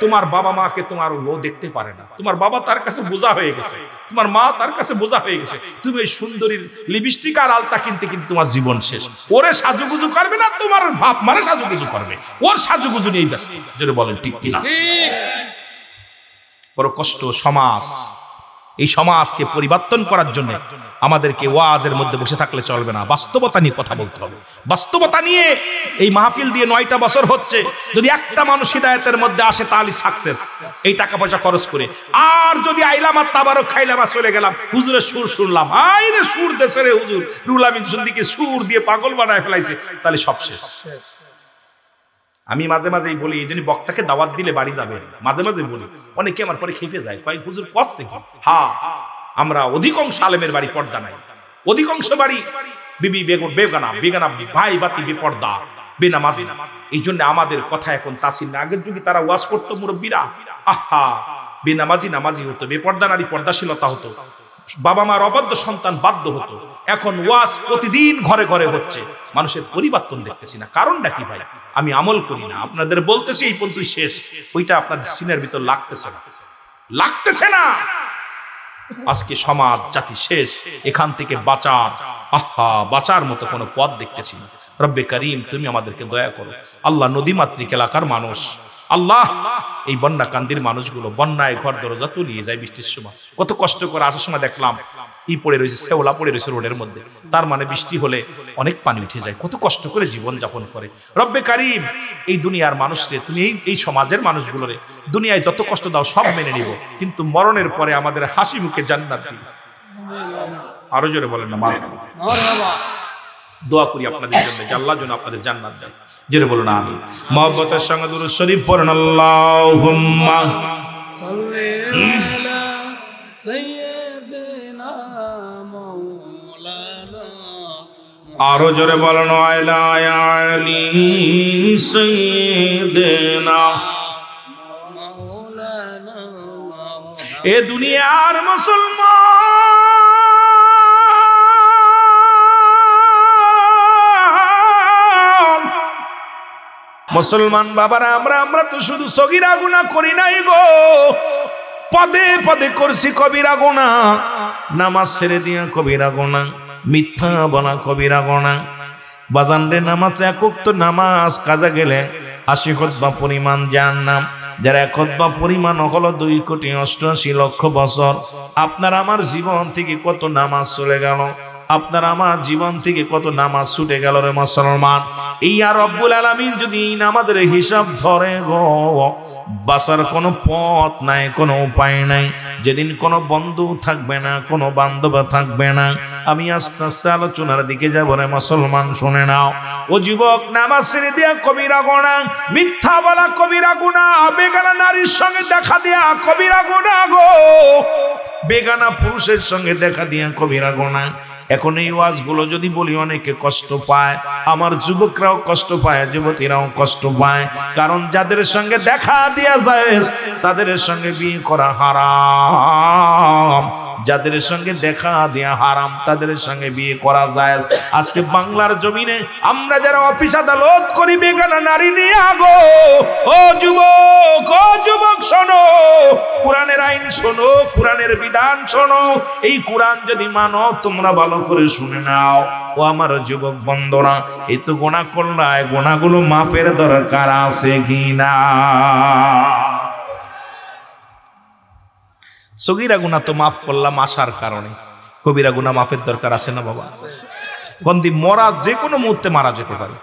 তোমার বাবা মাকে তোমার ও দেখতে পারে না। তোমার বাবা তার কাছে বোঝা হয়ে গেছে, তোমার মা তার কাছে বোঝা হয়ে গেছে। তুমি এই সুন্দরীর লিপস্টিক আর আলতা কিনতে কিন্তু তোমার জীবন শেষ। ওরে সাজুগুজু করবে না, তোমার বাপ মারে সাজুগুজু করবে, ওর সাজুগুজু নিয়েই ব্যস্ত। যেটা বলেন ঠিক কিনা? বড় কষ্ট সমাজ। এই সমাজকে পরিবর্তন করার জন্য আমাদেরকে ওয়াজের মধ্যে বসে থাকলে চলবে না, বাস্তবতা নিয়ে কথা বলতে হবে। বাস্তবতা নিয়ে এই মাহফিল দিয়ে 9টা বছর হচ্ছে, যদি একটা মানুষ হিদায়াতের মধ্যে আসে তাহলে সাকসেস। এই টাকা পয়সা খরচ করে, আর যদি আইলাম আর তাবারক খাইলাম আর চলে গেলাম, হুজুরের সুর শুনলাম, আইরে সুর দেশে রে হুজুর, রুল আমিন সুন্দিকে সুর দিয়ে পাগল বানায় ফেলাইছে, তাহলে সব শেষ। আমি মাঝে মাঝেই বলি, এই জন্য বক্তাকে দাওয়াত দিলে বাড়ি যাবে, মাঝে মাঝে বলি, অনেকে আমার পরে খেপে যায়, কয় হুজুর কষ্ট কি? হ্যাঁ, আমরা অধিকাংশ আলেমের বাড়ি পর্দা নাই, অধিকাংশ বাড়ি বিবি বেগানা বেগানা ভাই বাতি বেপর্দা বেনামাজি। এই জন্য আমাদের কথা এখন তাসির না। আগের যুগে তারা ওয়াজ করতো মুরব্বীরা, আহা বেনামাজি নামাজি হতো, বেপর্দা নারী পর্দাশীলতা হতো, বাবা মার অবাধ্য সন্তান বাধ্য হতো। এখন ওয়াজ প্রতিদিন ঘরে ঘরে হচ্ছে, মানুষের পরিবর্তন দেখতেছি না। কারণটা কি ভাই? আমি আমল করি না, আপনাদের বলতেছি এই পর্যন্ত শেষ, ওইটা আপনাদের সিনের ভিতর লাগতেছে না, লাগতেছে না। আজকে সমাজ জাতি শেষ, এখান থেকে বাঁচার, আহা বাঁচার মতো কোনো পথ দেখতেছি না। রব্বে করিম তুমি আমাদেরকে দয়া করো। আল্লাহ নদীমাতৃক এলাকার মানুষ, আল্লাহ এই বন্যা কান্দির মানুষগুলো বন্যায় ঘর দরজা তলিয়ে যায় বৃষ্টির সময়, কত কষ্ট করে আসার সময় দেখলাম পড়ে রয়েছে, শেওলা পড়ে রয়েছে রোডের মধ্যে, তার মানে বৃষ্টি হলে অনেক পানি উঠে যায়, কত কষ্ট করে জীবন যাপন করে। রব্বে কারীম এই দুনিয়ার মানুষরে তুমি এই সমাজের মানুষগুলোরে দুনিয়ায় যত কষ্ট দাও সব মেনে নিব, কিন্তু মরণের পরে আমাদের হাসি মুখে জান্নাত দিও। আরো জোরে বলেন না মারহাবা। দোয়া করি আপনাদের জন্য যে আল্লাহ যেন আপনাদের জান্নাত দেয়, জোরে বলুন আমিন। মহব্বতের সঙ্গে দুরূদ শরীফ পড়ুন, আল্লাহুম্মা সাল্লি আলা সাইয়্যিদিনা মাওলানা। আরো জোরে বলুন আলা আলি সাইয়্যিদিনা মাওলানা। এ দুনিয়ার মুসলমান বাবারা, আমরা তো শুধু সগীরা গুনাহ করি নাই গো, পদে পদে করছি কবিরা গুনাহ। নামাজ ছেড়ে দিয়া কবিরা গুনাহ, মিথ্যা বলা কবিরা গুনাহ। বাজান রে, নামাজ এক ওয়াক্ত নামাজ কাজা গেলে 80 খুতবা পরিমাণ জাহান্নাম, যারা এক খুতবা পরিমাণ হলো 2,88,00,000 বছর। আপনার আমার জীবন থেকে কত নামাজ চলে গেল, আপনার আমার জীবন থেকে কত নামাজ ছুটে গেল রে মুসলমান। এই আর রব্বুল আলামিন যদি আমাদের হিসাব ধরে গো, বাঁচার কোনো পথ নাই, কোনো উপায় নাই। যেদিন কোনো বন্ধু থাকবে না, কোনো বান্ধব থাকবে না, আমি আস্তে আস্তে আলোচনার দিকে যাবো রে মুসলমান, শুনে নাও। ও যুবক, নামাজ ছেড়ে দিয়া কবিরা গুনাহ, মিথ্যা বলা কবিরা গুনাহ, বেগানা নারীর সঙ্গে দেখা দিয়া কবিরা গুনাহ গো, বেগানা পুরুষের সঙ্গে দেখা দিয়া কবিরা গুনাহ। এখন এই ওয়াজগুলো যদি বলি অনেকে কষ্ট পায়, আমার যুবকরাও কষ্ট পায়, যুবতীরাও কষ্ট পায়, কারণ যাদের সঙ্গে দেখা দিয়া যায় তাদের সঙ্গে বিয়ে করা হারাম, যাদের সঙ্গে দেখা দিয়া হারাম তাদের সঙ্গে বিয়ে করা যায়। আজকে বাংলার জমিনে আমরা যারা অফিস আদালত করি বেগানা নারী নিয়ে আগো, ও যুবক শোনো, কোরআনের আইন শোনো, কোরআনের বিধান শোনো। এই কোরআন যদি মানো, তোমরা ভালো করে শুনে নাও। ও আমার যুবক বন্ধুরা, এই তো গুনাহ করলাই, গুনাহগুলো মাফের দরকার আছে কিনা? সগীরা গুনাহ তো মাফ করলাম আশার কারণে, কবিরা গুনাহ মাফের দরকার আছে না বাবা? বন্দি মরা যে কোনো মুহূর্তে মারা যেতে পারে,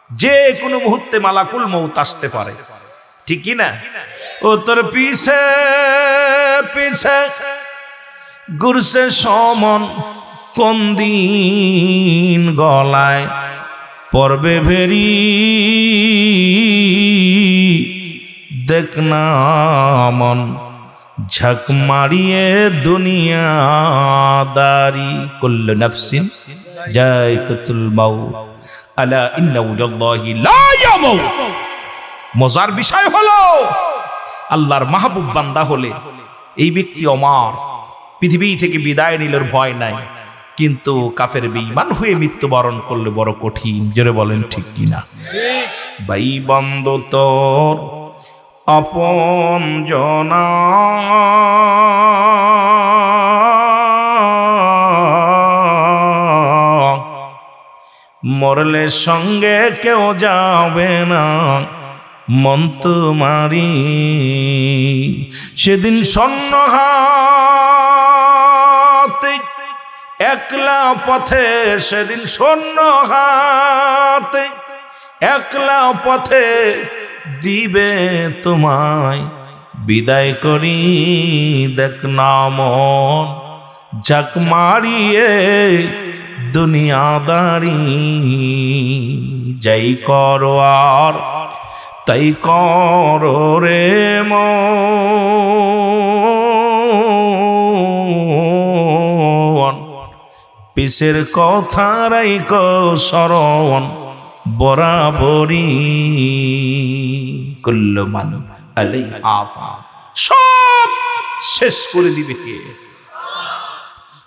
যে কোনো মুহূর্তে মালাকুল মউত আসতে পারে, ঠিক কি না? ও তোর পিছে পিছে ঘুরছে সমন, কোন দিন গলায় পড়বে ভেরি, দেখ না মন ঝাঁক মারিয়ে দুনিয়াদারি, কুল্লু নাফসিন যায়কাতুল মাউত, আলা ইন্না ওয়ালাল্লাহি লা ইয়ামুত। মজার বিষয় হলো, আল্লাহর মাহবুব বান্দা হলে এই ব্যক্তি অমর, পৃথিবী থেকে বিদায় নিলের ভয় নাই, কিন্তু কাফের বেঈমান হয়ে মৃত্যুবরণ করলে বড় কঠিন। জোরে বলেন ঠিক কিনা? ভাই বন্ধু তোর আপন জনা, মরলে সঙ্গে কেউ যাবে না, মন তোমারি সেদিন স্বর্ণ হাতে একলা পথে, সেদিন স্বর্ণ হাতে একলা পথে দিবে তোমায় বিদায় করি, দেখ না মন ঝাঁক মারিয়ে দুনিয়াদারি, যাই করো আর তাই করো রে মন, পিসের কথা রাইখো স্মরণ বরাবরি, কুল্লু মান আলাইহা ফান, সব শেষ করে দিবে কে?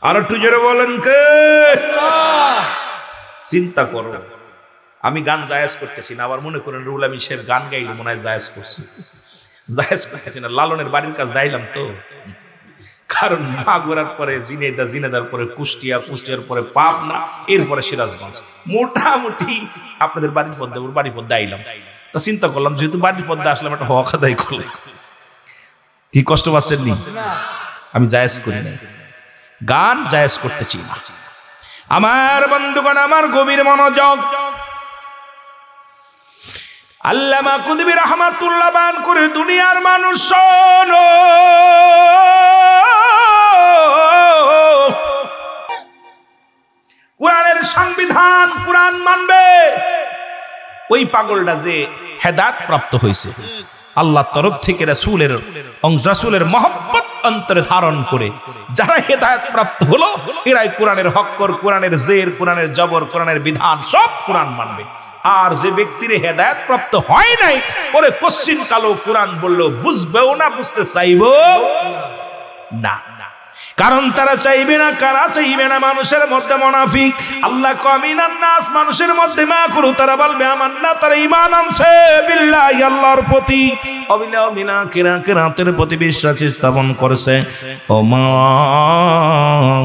আর একটু জোরে বলেন কে? চিন্তা করো, আমি গান জায়েজ করতেছি না, আবার মনে করেন রুল আমি সাহেব গান গাইলে মনে হয় জায়েজ করছি, জায়েজ করতেছি না, লালনের বাড়ির কাজ দাইলাম তো। কারণ মাগুরার পরে জিনেদা, জিনেদার পরে কুষ্টিয়া, কুষ্টিয়ার পরে পাবনা, এরপরে সিরাজগঞ্জ, মোটামুটি আপনাদের বাড়ির পর দাইলাম। তা চিন্তা করলাম যেহেতু বাড়ির পর্দা আসলাম একটা হক আদায় করলাম। কি কষ্ট পাচ্ছেন নি? আমি জায়েজ করি না, গান জায়েজ করতেছি না। আমার বন্ধুগণ, আমার গভীর মনোযোগ, আল্লামা কুতুবী রাহমাতুল্লাহ বায়ান করে, দুনিয়ার মানুষ শোনো, কোরআনের সংবিধান, কোরআন মানবে ওই পাগলটা যে হেদায়েত প্রাপ্ত হয়েছে আল্লাহর তরফ থেকে, রাসূলের মহব্বত অন্তরে ধারণ করে যারা হেদায়েত প্রাপ্ত হলো, এরাই কোরআনের হক্কর, কোরআনের জের, কোরআনের জবর, কোরআনের বিধান সব কোরআন মানবে। আর যে ব্যক্তির হেদায়েত প্রাপ্ত হয় নাই, ওরে কশ্চিন কালো কোরআন বললো বুঝবেও না, বুঝতে চাইবো না। কারণ তারা চাইবে না, কারা চাইবে না? মানুষের মধ্যে মুনাফিক। আল্লাহ কমিনান নাস, মানুষের মধ্যে মা করু, তারা বলবে আমান্না, তারা ঈমান আনছে বিল্লাহি, আল্লাহর প্রতি, অবিলা বিনা কিরাতের প্রতি বিশ্বাস স্থাপন করেছে। ও মা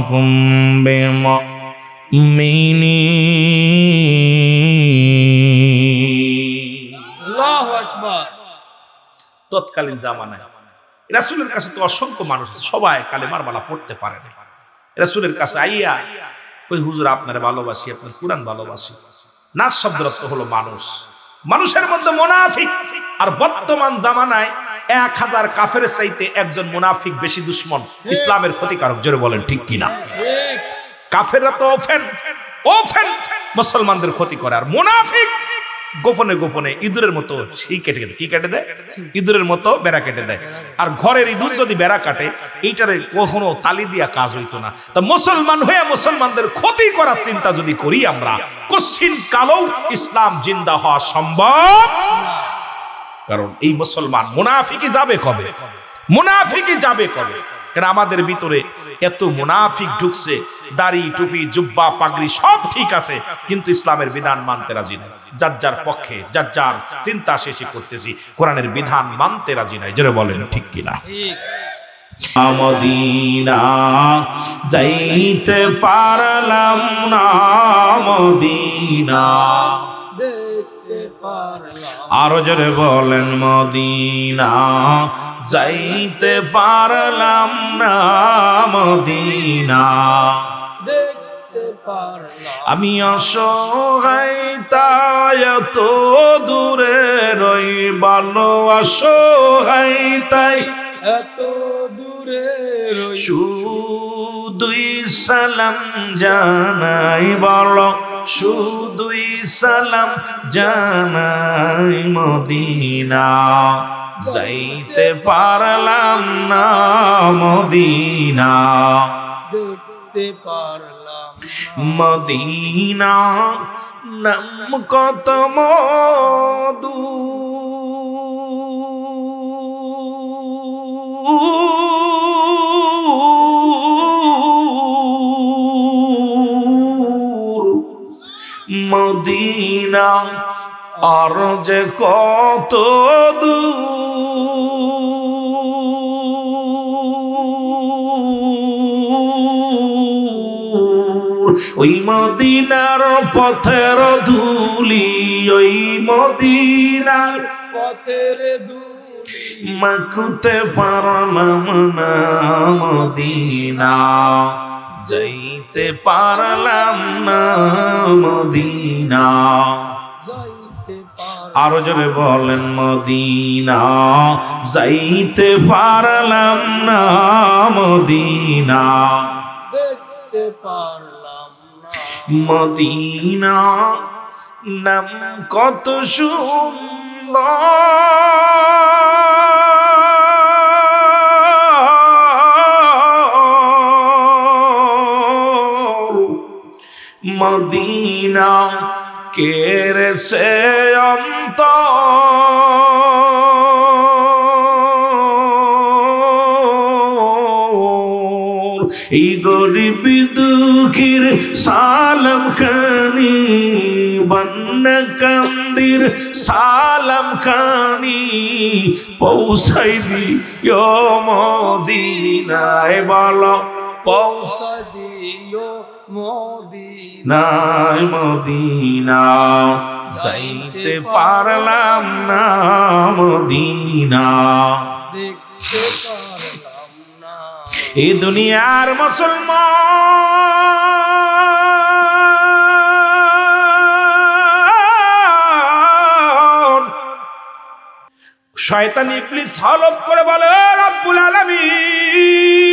হুম বিমুমিনিন। আল্লাহু আকবার। তৎকালীন জামানায় রাসূলের কাছে তো অসংখ্য মানুষ আছে, সবাই কালেমার মালা পড়তে পারে না। রাসূলের কাছে আইয়া ওই হুজুর আপনারে ভালোবাসি, আপনার কুরআন ভালোবাসি। নাস শব্দের অর্থ হলো মানুষ, মানুষের মধ্যে মুনাফিক। আর বর্তমান জামানায় 1000 কাফেরের চাইতে একজন মুনাফিক বেশি দুশমন, ইসলামের ক্ষতিকারক। জোরে বলেন ঠিক কিনা? কাফেররা তো ওফেন মুসলমানদের ক্ষতি করে, আর মুনাফিক গোপনে গোপনে ইঁদুরের মতো সেই কেটে কি কেটে দেয়, ইঁদুরের মতো বেড়া কেটে দেয়। আর ঘরের ইঁদুর যদি বেড়া কাটে, এইটারে কখনো তালি দিয়া কাজ হইতো না। তা মুসলমান হয়ে মুসলমানদের ক্ষতি করার চিন্তা যদি করি আমরা, কশ্চিন কালেও ইসলাম জিন্দা হওয়া সম্ভব। কারণ এই মুসলমান মুনাফিকই যাবে কবে? মুনাফিকই যাবে কবে? কারণ আমাদের ভিতরে এত মুনাফিক ঢুকছে, দাড়ি, টুপি, জুব্বা, পাগড়ি সব ঠিক আছে, কিন্তু ইসলামের বিধান মানতে রাজি নাই। যার যার পক্ষে যার যার চিন্তা শেষে করতেছি, কোরআনের বিধান মানতে রাজি নাই। জোরে বলেন ঠিক কিনা? মদিনা যাইতে পারলাম না, মদিনা দেখতে পারলাম। আরো জোরে বলেন, মদিনা যাইতে পারলাম না, মদিনা দেখতে পারলাম। আমি অসহায় তাই এত দূরে রই, ভালো অসহায় তাই এত দূরে রই, শুধুই সালাম জানাই, বলো শুধুই সালাম জানাই, মদিনা যাইতে পারলাম না, মদিনা দেখতে পারলাম। মদিনা নাম কত মধু, মদিনা আর যে কত দূর, ওই মদিনার পথের ধুলি, ওই মদিনার পথের ধুলি মাখুতে পারলাম না, মদিনা যাইতে পারলাম না, মদিনা। আরো জোরে বলেন, মদিনা যাইতে পারলাম না, মদিনা দেখতে পারলাম না, মদিনা নাম কত সুন্দর, মদিনা কেরে সে অন্তর, এই গরিব দুঃখীর সালাম খানি, বন্যা কান্দির সালাম খানি পৌঁছাই দিও মদিনায়, বলো পৌঁছাই দিও মদিনায়, মদিনা যাইতে পারলাম না মদিনা। দেখতে পারলাম না এই দুনিয়ার মুসলমান শয়তান ইবলিস হলফ করে বলে, ও রব্বুল আলামিন,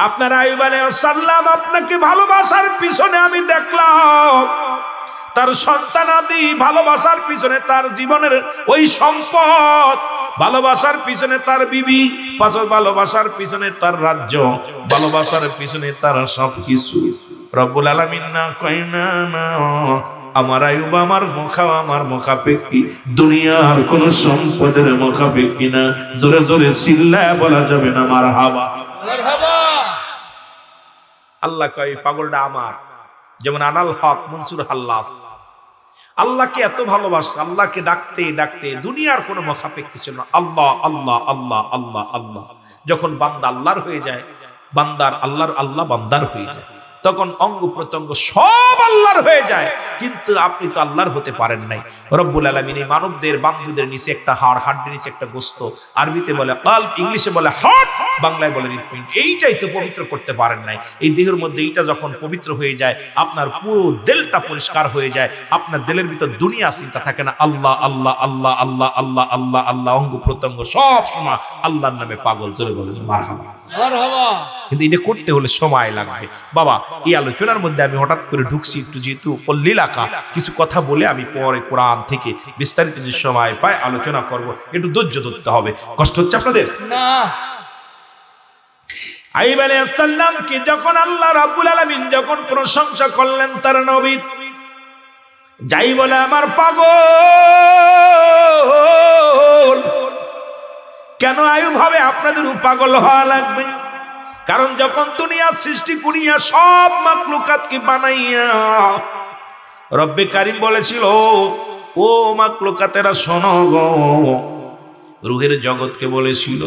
আপনার আইয়ুব আলাইহিস সালাম আপনাকে ভালোবাসার পিছনে আমি দেখলাম, তার সন্তানাদি ভালোবাসার পিছনে, তার জীবনের ওই সম্পদ ভালোবাসার পিছনে, তার বিবি ভালোবাসার পিছনে, তার রাজ্য ভালোবাসার পিছনে, তার সবকিছু। রব্বুল আলামিন না কয় না, না আমার আইয়ুব আমার মুখাপেক্ষী, দুনিয়ার কোন সম্পদের মুখাপেক্ষী না। জোরে জোরে চিল্লায় বলা যাবে না মারহাবা। আল্লাহ কয় পাগলটা আমার, যেমন আনাল হক মনসুর হাল্লাস আল্লাহকে এত ভালোবাসে, আল্লাহকে ডাকতে ডাকতে দুনিয়ার কোনো মুখাপেক্ষী ছিল না। আল্লাহ আল্লাহ আল্লাহ আল্লাহ আল্লাহ। যখন বান্দা আল্লাহর হয়ে যায়, বান্দার আল্লাহর আল্লাহ বান্দার হয়ে যায়, তখন অঙ্গ প্রত্যঙ্গ সব আল্লাহর হয়ে যায়। কিন্তু আপনি তো আল্লাহর হতে পারেন নাই। রব্বুল আলামিন এই মানবদের বান্ধুদের নিচে একটা হাড়, হাড়ের নিচে একটা গোস্ত, আরবিতে বলে কালব, ইংলিশে বলে হার্ট, বাংলায় বলে হৃৎপিণ্ড, এইটাই তো পবিত্র করতে পারেন নাই। এই দেহের মধ্যে এইটা যখন পবিত্র হয়ে যায়, আপনার পুরো দিলটা পরিষ্কার হয়ে যায়, আপনার দিলের ভিতর দুনিয়া চিন্তা থাকে না। আল্লাহ আল্লাহ আল্লাহ আল্লাহ আল্লাহ আল্লাহ আল্লাহ, অঙ্গ প্রত্যঙ্গ সব সময় আল্লাহর নামে পাগল। জোরে বলেন মারহাবা। কিন্তু এটা করতে হলে সময় লাগবে বাবা। এই আলোচনার মধ্যে আমি হঠাৎ করে ঢুকছি, একটু যেহেতু পল্লী এলাকা, কিছু কথা বলে আমি পরে কোরআন থেকে বিস্তারিত যে সময় পাই আলোচনা করব, একটু ধৈর্য ধরতে হবে। কষ্ট হচ্ছে আপনাদের না? আইয়ুব আলাইহিস সালাম কে যখন আল্লাহ রাব্বুল আলামিন যখন প্রশংসা করলেন তার নবী, যাই বলে আমার পাগল, কেন আইয়ুব হবে আপনাদের পাগল হওয়া লাগবে? কারণ যখন দুনিয়া সৃষ্টি করিয়া সব মাখলুকাতকে বানাইয়া রব্বে কারীম বলেছিল, ও মাখলুকাতেরা শোনো গো, রূহের জগৎকে বলেছিল,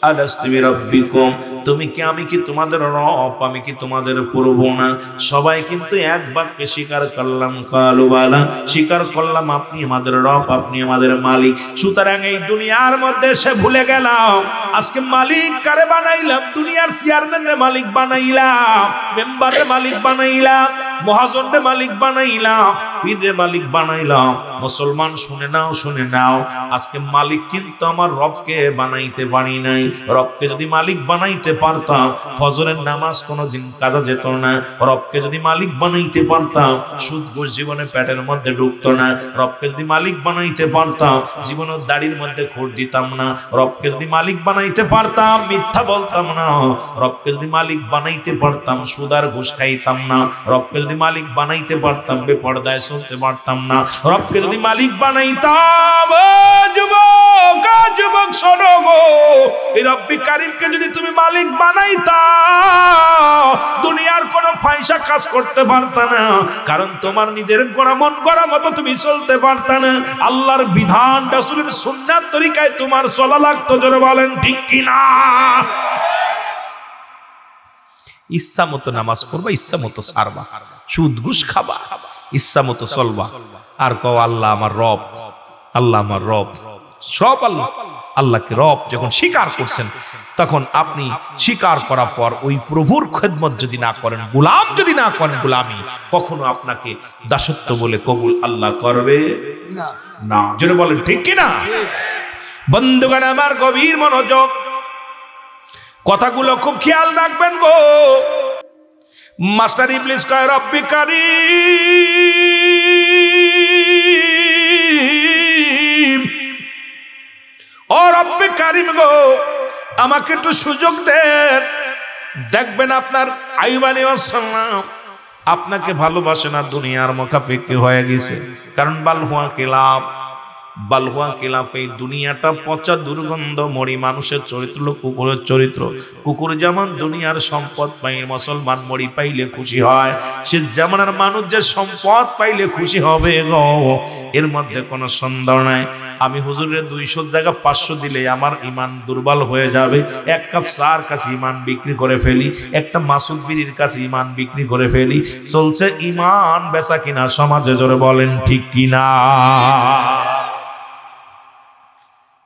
আলাস্তু বিরাব্বিকুম, তুমি কি, আমি কি তোমাদের রব, আমি কি তোমাদের প্রভু না? সবাই কিন্তু এক বাক্যে স্বীকার করলাম, কালু বালা, স্বীকার করলাম আপনি আমাদের রব, আপনি আমাদের মালিক। সুতরাং এই দুনিয়ার মধ্যে সে ভুলে গেলাম আজকে মালিক কারে বানাইলাম, দুনিয়ার চেয়ারম্যানের মালিক বানাইলাম, মেম্বারের মালিক বানাইলাম, মহাজনের মালিক বানাইলাম, পীরের মালিক বানাইলাম। মুসলমান শুনে নাও, শুনে নাও, আজকে মালিক কিন্তু আমার রবকে বানাইতে পারি নাই। রবকে যদি মালিক বানাইতে পারতাম, ফজরের নামাজ কোনোদিন কাজা যেত না। রবকে যদি মালিক বানাইতে পারতাম, সুদ ঘুষ জীবনে পেটের মধ্যে ঢুকতো না। রবকে যদি মালিক বানাইতে পারতাম, জীবনের দাড়ির মধ্যে খুঁট দিতাম না। রবকে যদি মালিক বানাইতে পারতাম, মিথ্যা বলতাম না। রবকে যদি মালিক বানাইতে পারতাম, সুদ আর ঘুষ খাইতাম না। রবকে যদি মালিক বানাইতে পারতাম, বেপরদায় চলতে পারতাম না। রবকে যদি মালিক বানাইতাম, যুবক শোনো গো, এই রব্বি কারীমকে যদি তুমি মালিক বানাইতা, দুনিয়ার কোনো পয়সা কাজ করতে পারতা না। কারণ তোমার নিজের গড়া মন গড়া মতো তুমি চলতে পারতা না। আল্লাহর বিধান, রাসূলের সুন্নাত তরিকায় তোমার চলা লাগতো। জোরে বলেন ঠিক কিনা? ইচ্ছা মতো নামাজ পড়বা, ইচ্ছা মতো ছাড়বা, সুদ ঘুষ খাবা, ইচ্ছা মতো চলবা, আর কও আল্লাহ আমার রব, আল্লাহ আমার রব। সব আল্লাহ। আল্লাহকে রব যখন স্বীকার করছেন, তখন আপনি স্বীকার করার পর ওই প্রভুর খেদমত যদি না করেন, গোলাম যদি না করেন, গোলামি কখনো আপনাকে দাসত্ব বলে কবুল আল্লাহ করবে না। যেটা বলেন ঠিক কিনা? বন্ধুগণ আমার, গভীর মনোযোগ, কথাগুলো খুব খেয়াল রাখবেন গো। মাস্টার ইবলিস কয়, রব্বি কারীম, ও রব্বে কারীম গো, আমাকে একটু সুযোগ দেন। দেখবেন আপনার আইয়ুব আলাইহিস সালাম আপনাকে ভালোবাসে না, দুনিয়ার মুখাপেক্ষী হয়ে গেছে। কারণ বালহুয়া কিলাব, বালহুয়া কিলাফ, এই দুনিয়াটা পচা দুর্গন্ধ মরি মানুষের চরিত্র হলো কুকুরের চরিত্র। কুকুর যেমন দুনিয়ার সম্পদ পাই, মুসলমান মরি পাইলে খুশি হয়, সে জামানার মানুষ যে সম্পদ পাইলে খুশি হবে গো, এর মধ্যে কোনো সন্দেহ নাই। আমি হুজুরের 200 টাকা 500 দিলে আমার ইমান দুর্বল হয়ে যাবে, এক কাপ চার কাছে ইমান বিক্রি করে ফেলি, একটা মাসুদ বিড়ির কাছে ইমান বিক্রি করে ফেলি। চলছে ইমান বেচা কিনা সমাজে, জোরে বলেন ঠিক কিনা।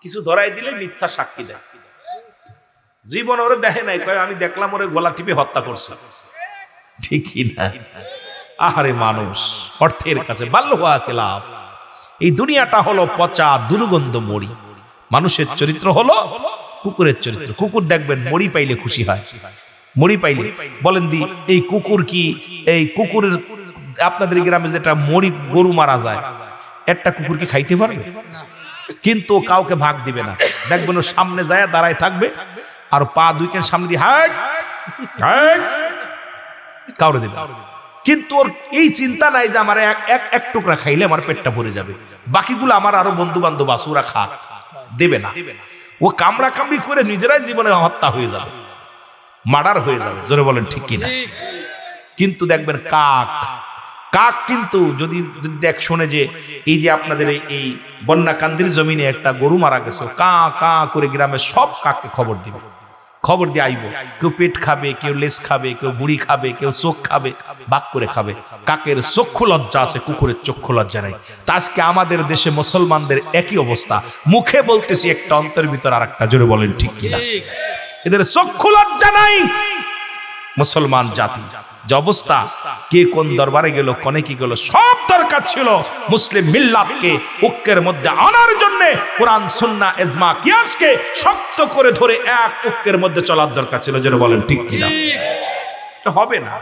কিছু ধরাই দিলে মিথ্যা সাক্ষী দেয়, জীবন ওরে দেখে নাই, কয় আমি দেখলাম ওরে গলা টিপে হত্যা করছে, ঠিক কিনা। আহারে মানুষ অর্থের কাছে বাল্য হওয়া লাভ। এই দুনিয়াটা হলো পচা দুর্গন্ধ মরি, মানুষের চরিত্র হলো কুকুরের চরিত্র। কুকুর দেখবেন মরি পাইলে খুশি হয়, মরি পাইলে। বলেন দি এই কুকুর কি, এই কুকুরের আপনাদের গ্রামে যেটা মরি গরু মারা যায়, একটা কুকুর কি খাইতে পারবে? কিন্তু কাউকে ভাগ দিবে না, দেখবেন ও সামনে যায় দাঁড়ায় থাকবে আর পা দুইকের সামনে দিয়ে হাই কাউরে দিবে। কিন্তু ওর এই চিন্তা নাই যে আমার এক টুকরা খাইলে আমার পেটটা ভরে যাবে, বাকিগুলো আমার আরো বন্ধু বান্ধব আছে ওরা খা, দেবে না। ও কামড়া কামড়ি করে নিজেরাই জীবনে হত্যা হয়ে যাবে, মার্ডার হয়ে যাবে, জোরে বলেন ঠিক কিনা। কিন্তু দেখবেন কাক, কাক কিন্তু যদি দেখ শোনে যে এই যে আপনাদের এই বন্যাকান্দির জমিনে একটা গরু মারা গেছে, কা কা করে গ্রামের সব কাককে খবর দিবে, খবর দিয়ে আইব। কেউ পেট খাবে, কেউ লেজ খাবে, কেউ বুড়ি খাবে, কেউ চোখ খাবে, ভাগ করে খাবে। কাকের চক্ষু লজ্জা আছে, কুকুরের চক্ষু লজ্জা নাই। তা আজকে আমাদের দেশে মুসলমানদের একই অবস্থা, মুখে বলতেছি একটা, অন্তরের ভিতর আর একটা, জোরে বলেন ঠিক কিনা। এদের চক্ষু লজ্জা নাই মুসলমান জাতি। যে অবস্থা, কে কোন দরবারে গেল, কোনে কি গেল, সব দরকার ছিল মুসলিম মিল্লাতকে ঐক্যের মধ্যে আনার জন্য। কোরআন সুন্নাহ ইজমা কিয়াসকে শক্ত করে ধরে এক ঐক্যের মধ্যে চলার দরকার ছিল, যেন বলেন ঠিক কিনা। এটা হবে না।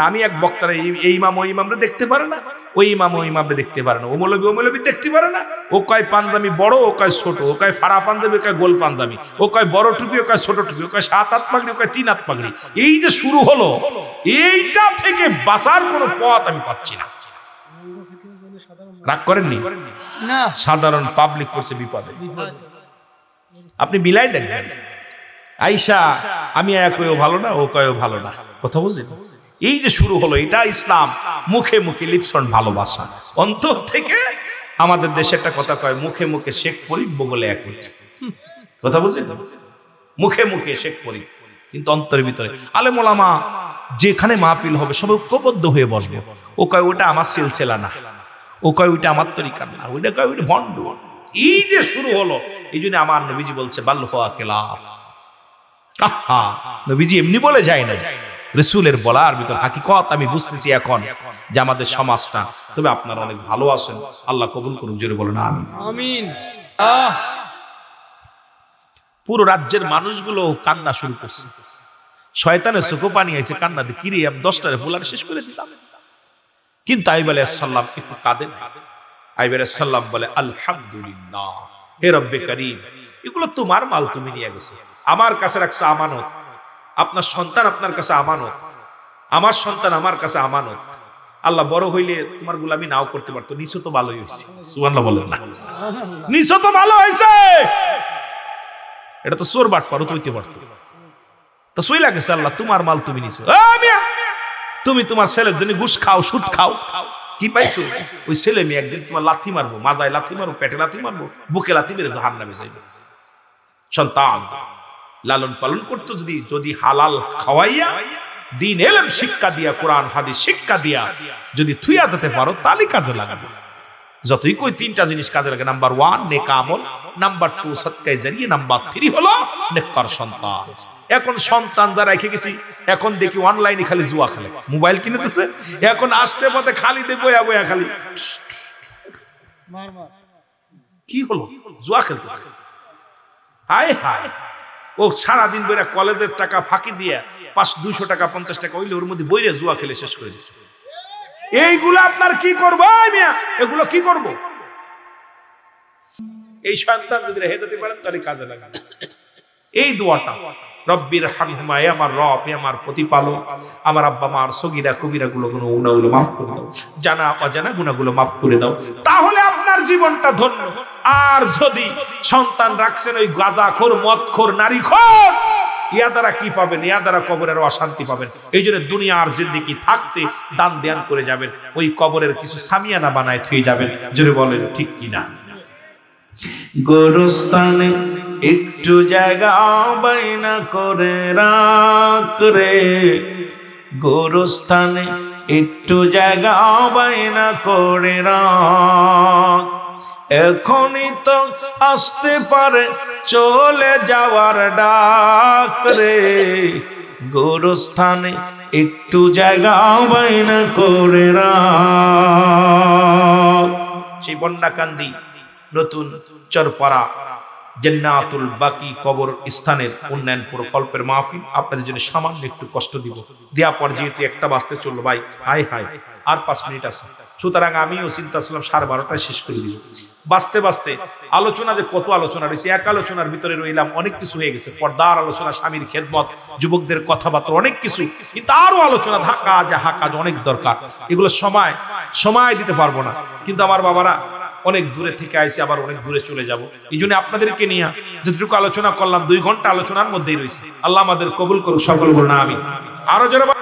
আমি এক বক্তারা এই ইমাম ওই ইমামরা দেখতে পারে না, ওই ইমাম ওই ইমামরা দেখতে পারে না, ও মৌলবী দেখতে পারে না। ও কয় পাঞ্জাবি বড়, ও কয় ছোট, ও কয় ফাড়া পাঞ্জাবি, ও কয় গোল পাঞ্জাবি, ও কয় বড় টুপি, ও কয় ছোট টুপি, ও কয় 7 হাত পাগড়ি, ও কয় 3 হাত পাগড়ি। এই যে শুরু হলো, এইটা থেকে বাঁচার কোনো পথ আমি পাচ্ছি না। রাগ করেননি না, সাধারণ পাবলিক করছে বিপদে। আপনি মিলাই দেখবেন, আইসা আমি কয়ও ভালো না, ও কয়ও ভালো না, কথা বুঝলি। এই যে শুরু হলো, এটা ইসলাম। মুখে মুখে লিপসন ভালোবাসা, অন্তর থেকে। আমাদের দেশে একটা কথা কয়, মুখে মুখে শেখ পরিব বলে এক হচ্ছে, কথা বুঝলি। মুখে মুখে শেখ পরিব, কিন্তু অন্তরের ভিতরে আলেম ওলামা যেখানে মাহফিল হবে সবাই ঐক্যবদ্ধ হয়ে বসবে। ও কয় ওটা আমার সিলসিলা না, ও কয় ওইটা আমার তরিকা না, ওইটা কয় ওইটা ভণ্ড। এই যে শুরু হলো, এই জন্য আমার নবীজি বলছে বাল্য হওয়া খেলাফ। আহা, নবীজি এমনি বলে যায় না, রাসূলের বলার ভিতর হাকিকত আমি বুঝতেছি এখন যে আমাদের সমাজটা। তবে আপনারা অনেক ভালো আছেন, আল্লাহ কবুল করুক, জোরে বলেন আমিন। আমিন। পুরো রাজ্যের মানুষগুলো কান্না শুরু করছে, শয়তানের চোখে পানি আইছে, কান্না দিয়ে কিরে 10টারে ফুলার শেষ করে দিলাম। কিন্তু আইব আলাইহিস সালাম একটু কাঁদেন। আইব আলাইহিস সালাম বলে আলহামদুলিল্লাহ, হে রব্বে কারীম, এগুলো তোমার মাল, তুমি নিয়ে গেছো, আমার কাছে রাখছো আমানত। আপনার সন্তান আপনার কাছে আমানত, আমার সন্তান আমার কাছে আমানত। আল্লাহ বড় হইলে তোমার গোলামি নাও করতে পারতো, নিছো তো ভালোই হয়েছে, সুবহানাল্লাহ বলেন না, নিছো তো ভালো হয়েছে। এটা তো চোর বাটপার হইতে পারতো, তো সই লাগেছে আল্লাহ তোমার মাল তুমি নিছো। তুমি তোমার ছেলের জন্য ঘুষ খাও, সুদ খাও, কি পাইছো? ওই ছেলে মেয়ে একদিন তোমার লাথি মারবো, মাজায় লাথি মারবো, পেটে লাথি মারবো, বুকে লাথি মেরে জাহান্নামে যাইবে। সন্তান লালন পালন করতো যদি হালাল খাওয়াইয়া, দিন এলেম শিক্ষা দিয়া, কোরআন হাদিস শিক্ষা দিয়া যদি থুইয়া যেতে পারো, তাহলে কাজে লাগাবে। যতই কই 3টা জিনিস কাজে লাগে, নাম্বার 1 নেক আমল, নাম্বার 2 সদকায়ে জারিয়া, নাম্বার 3 হলো নেককার সন্তান। এখন সন্তান যারা রেখে গেছি, এখন দেখি অনলাইনে খালি জুয়া খেলে, মোবাইল কিনে দিচ্ছে, এখন আসতে পথে খালি দে বয়া বয়া খালি কি হলো, জুয়া খেলতেছে। হায় হায়, ও সারাদিন বইরা কলেজের টাকা ফাঁকি দিয়ে 200 টাকা 50 টাকা হইলে ওর মধ্যে বইরে জুয়া খেলে শেষ করে দিচ্ছে। এইগুলো আপনার কি করবো মিয়া, এগুলো কি করব? এই সন্তান যদি রেখে দিতে পারেন তাহলে কাজে লাগান এই দোয়াটা, রব্বির হামহুমা, হে আমার রব, হে আমার প্রতিপালক, আমার আব্বা মার সগীরা কবিরা গুনাহগুলো মাফ করে দাও, জানা অজানা গুনাহগুলো মাফ করে দাও, তাহলে আপনার জীবনটা ধন্য। আর যদি সন্তান রাখছেন ওই গাঁজাখোর, মদখোর, নারীখোর, ইয়া দ্বারা কি পাবেন? ইয়া দ্বারা কবরের অশান্তি পাবেন। এই জন্য দুনিয়ার জিন্দেগি থাকতে দান দেন করে যাবেন, ওই কবরের কিছু সামিয়ানা বানায় থুয়ে যাবেন, জোরে বলেন ঠিক কিনা। গোরস্থানে একটু জায়গা বাইনা করে রাখ রে, গোরস্থানে একটু জায়গা বাইনা করে রাখ। এখনই তো আসতে পারে চলে যাওয়ার ডাক রে, গোরস্থানে একটু জায়গা বাইনা করে রাখ। সেই বন্যাকান্দি নতুন চরপাড়া জান্নাতুল বাকি কবর স্থানের উন্নয়ন প্রকল্পের মাহফিল আপনাদের জন্য সামান্য একটু কষ্ট দিব, দেওয়া পর যেহেতু একটা বাজতে চললো ভাই, হাই হাই আর 5 মিনিট আছে, সুতরাং আমিও চিন্তা ছিলাম 12:30 শেষ করে দিব। বাঁচতে বাঁচতে আলোচনা যে কত আলোচনা রয়েছে, এক আলোচনার ভিতরে রইলাম, অনেক কিছু হয়ে গেছে, পর্দার আলোচনা, স্বামীর খেদমত, যুবকদের কথাবার্তা, অনেক কিছু, কিন্তু আরো আলোচনা ঢাকা কাজ অনেক দরকার, এগুলো সময় দিতে পারবো না। কিন্তু আমার বাবারা অনেক দূরে থেকে আইসি, আবার অনেক দূরে চলে যাব, এই জন্য আপনাদেরকে নিয়ে যেটুকু আলোচনা করলাম 2 ঘন্টা আলোচনার মধ্যেই রয়েছে। আল্লাহ আমাদের কবুল করুক, সকল বলুন আমিন। আরো জোরে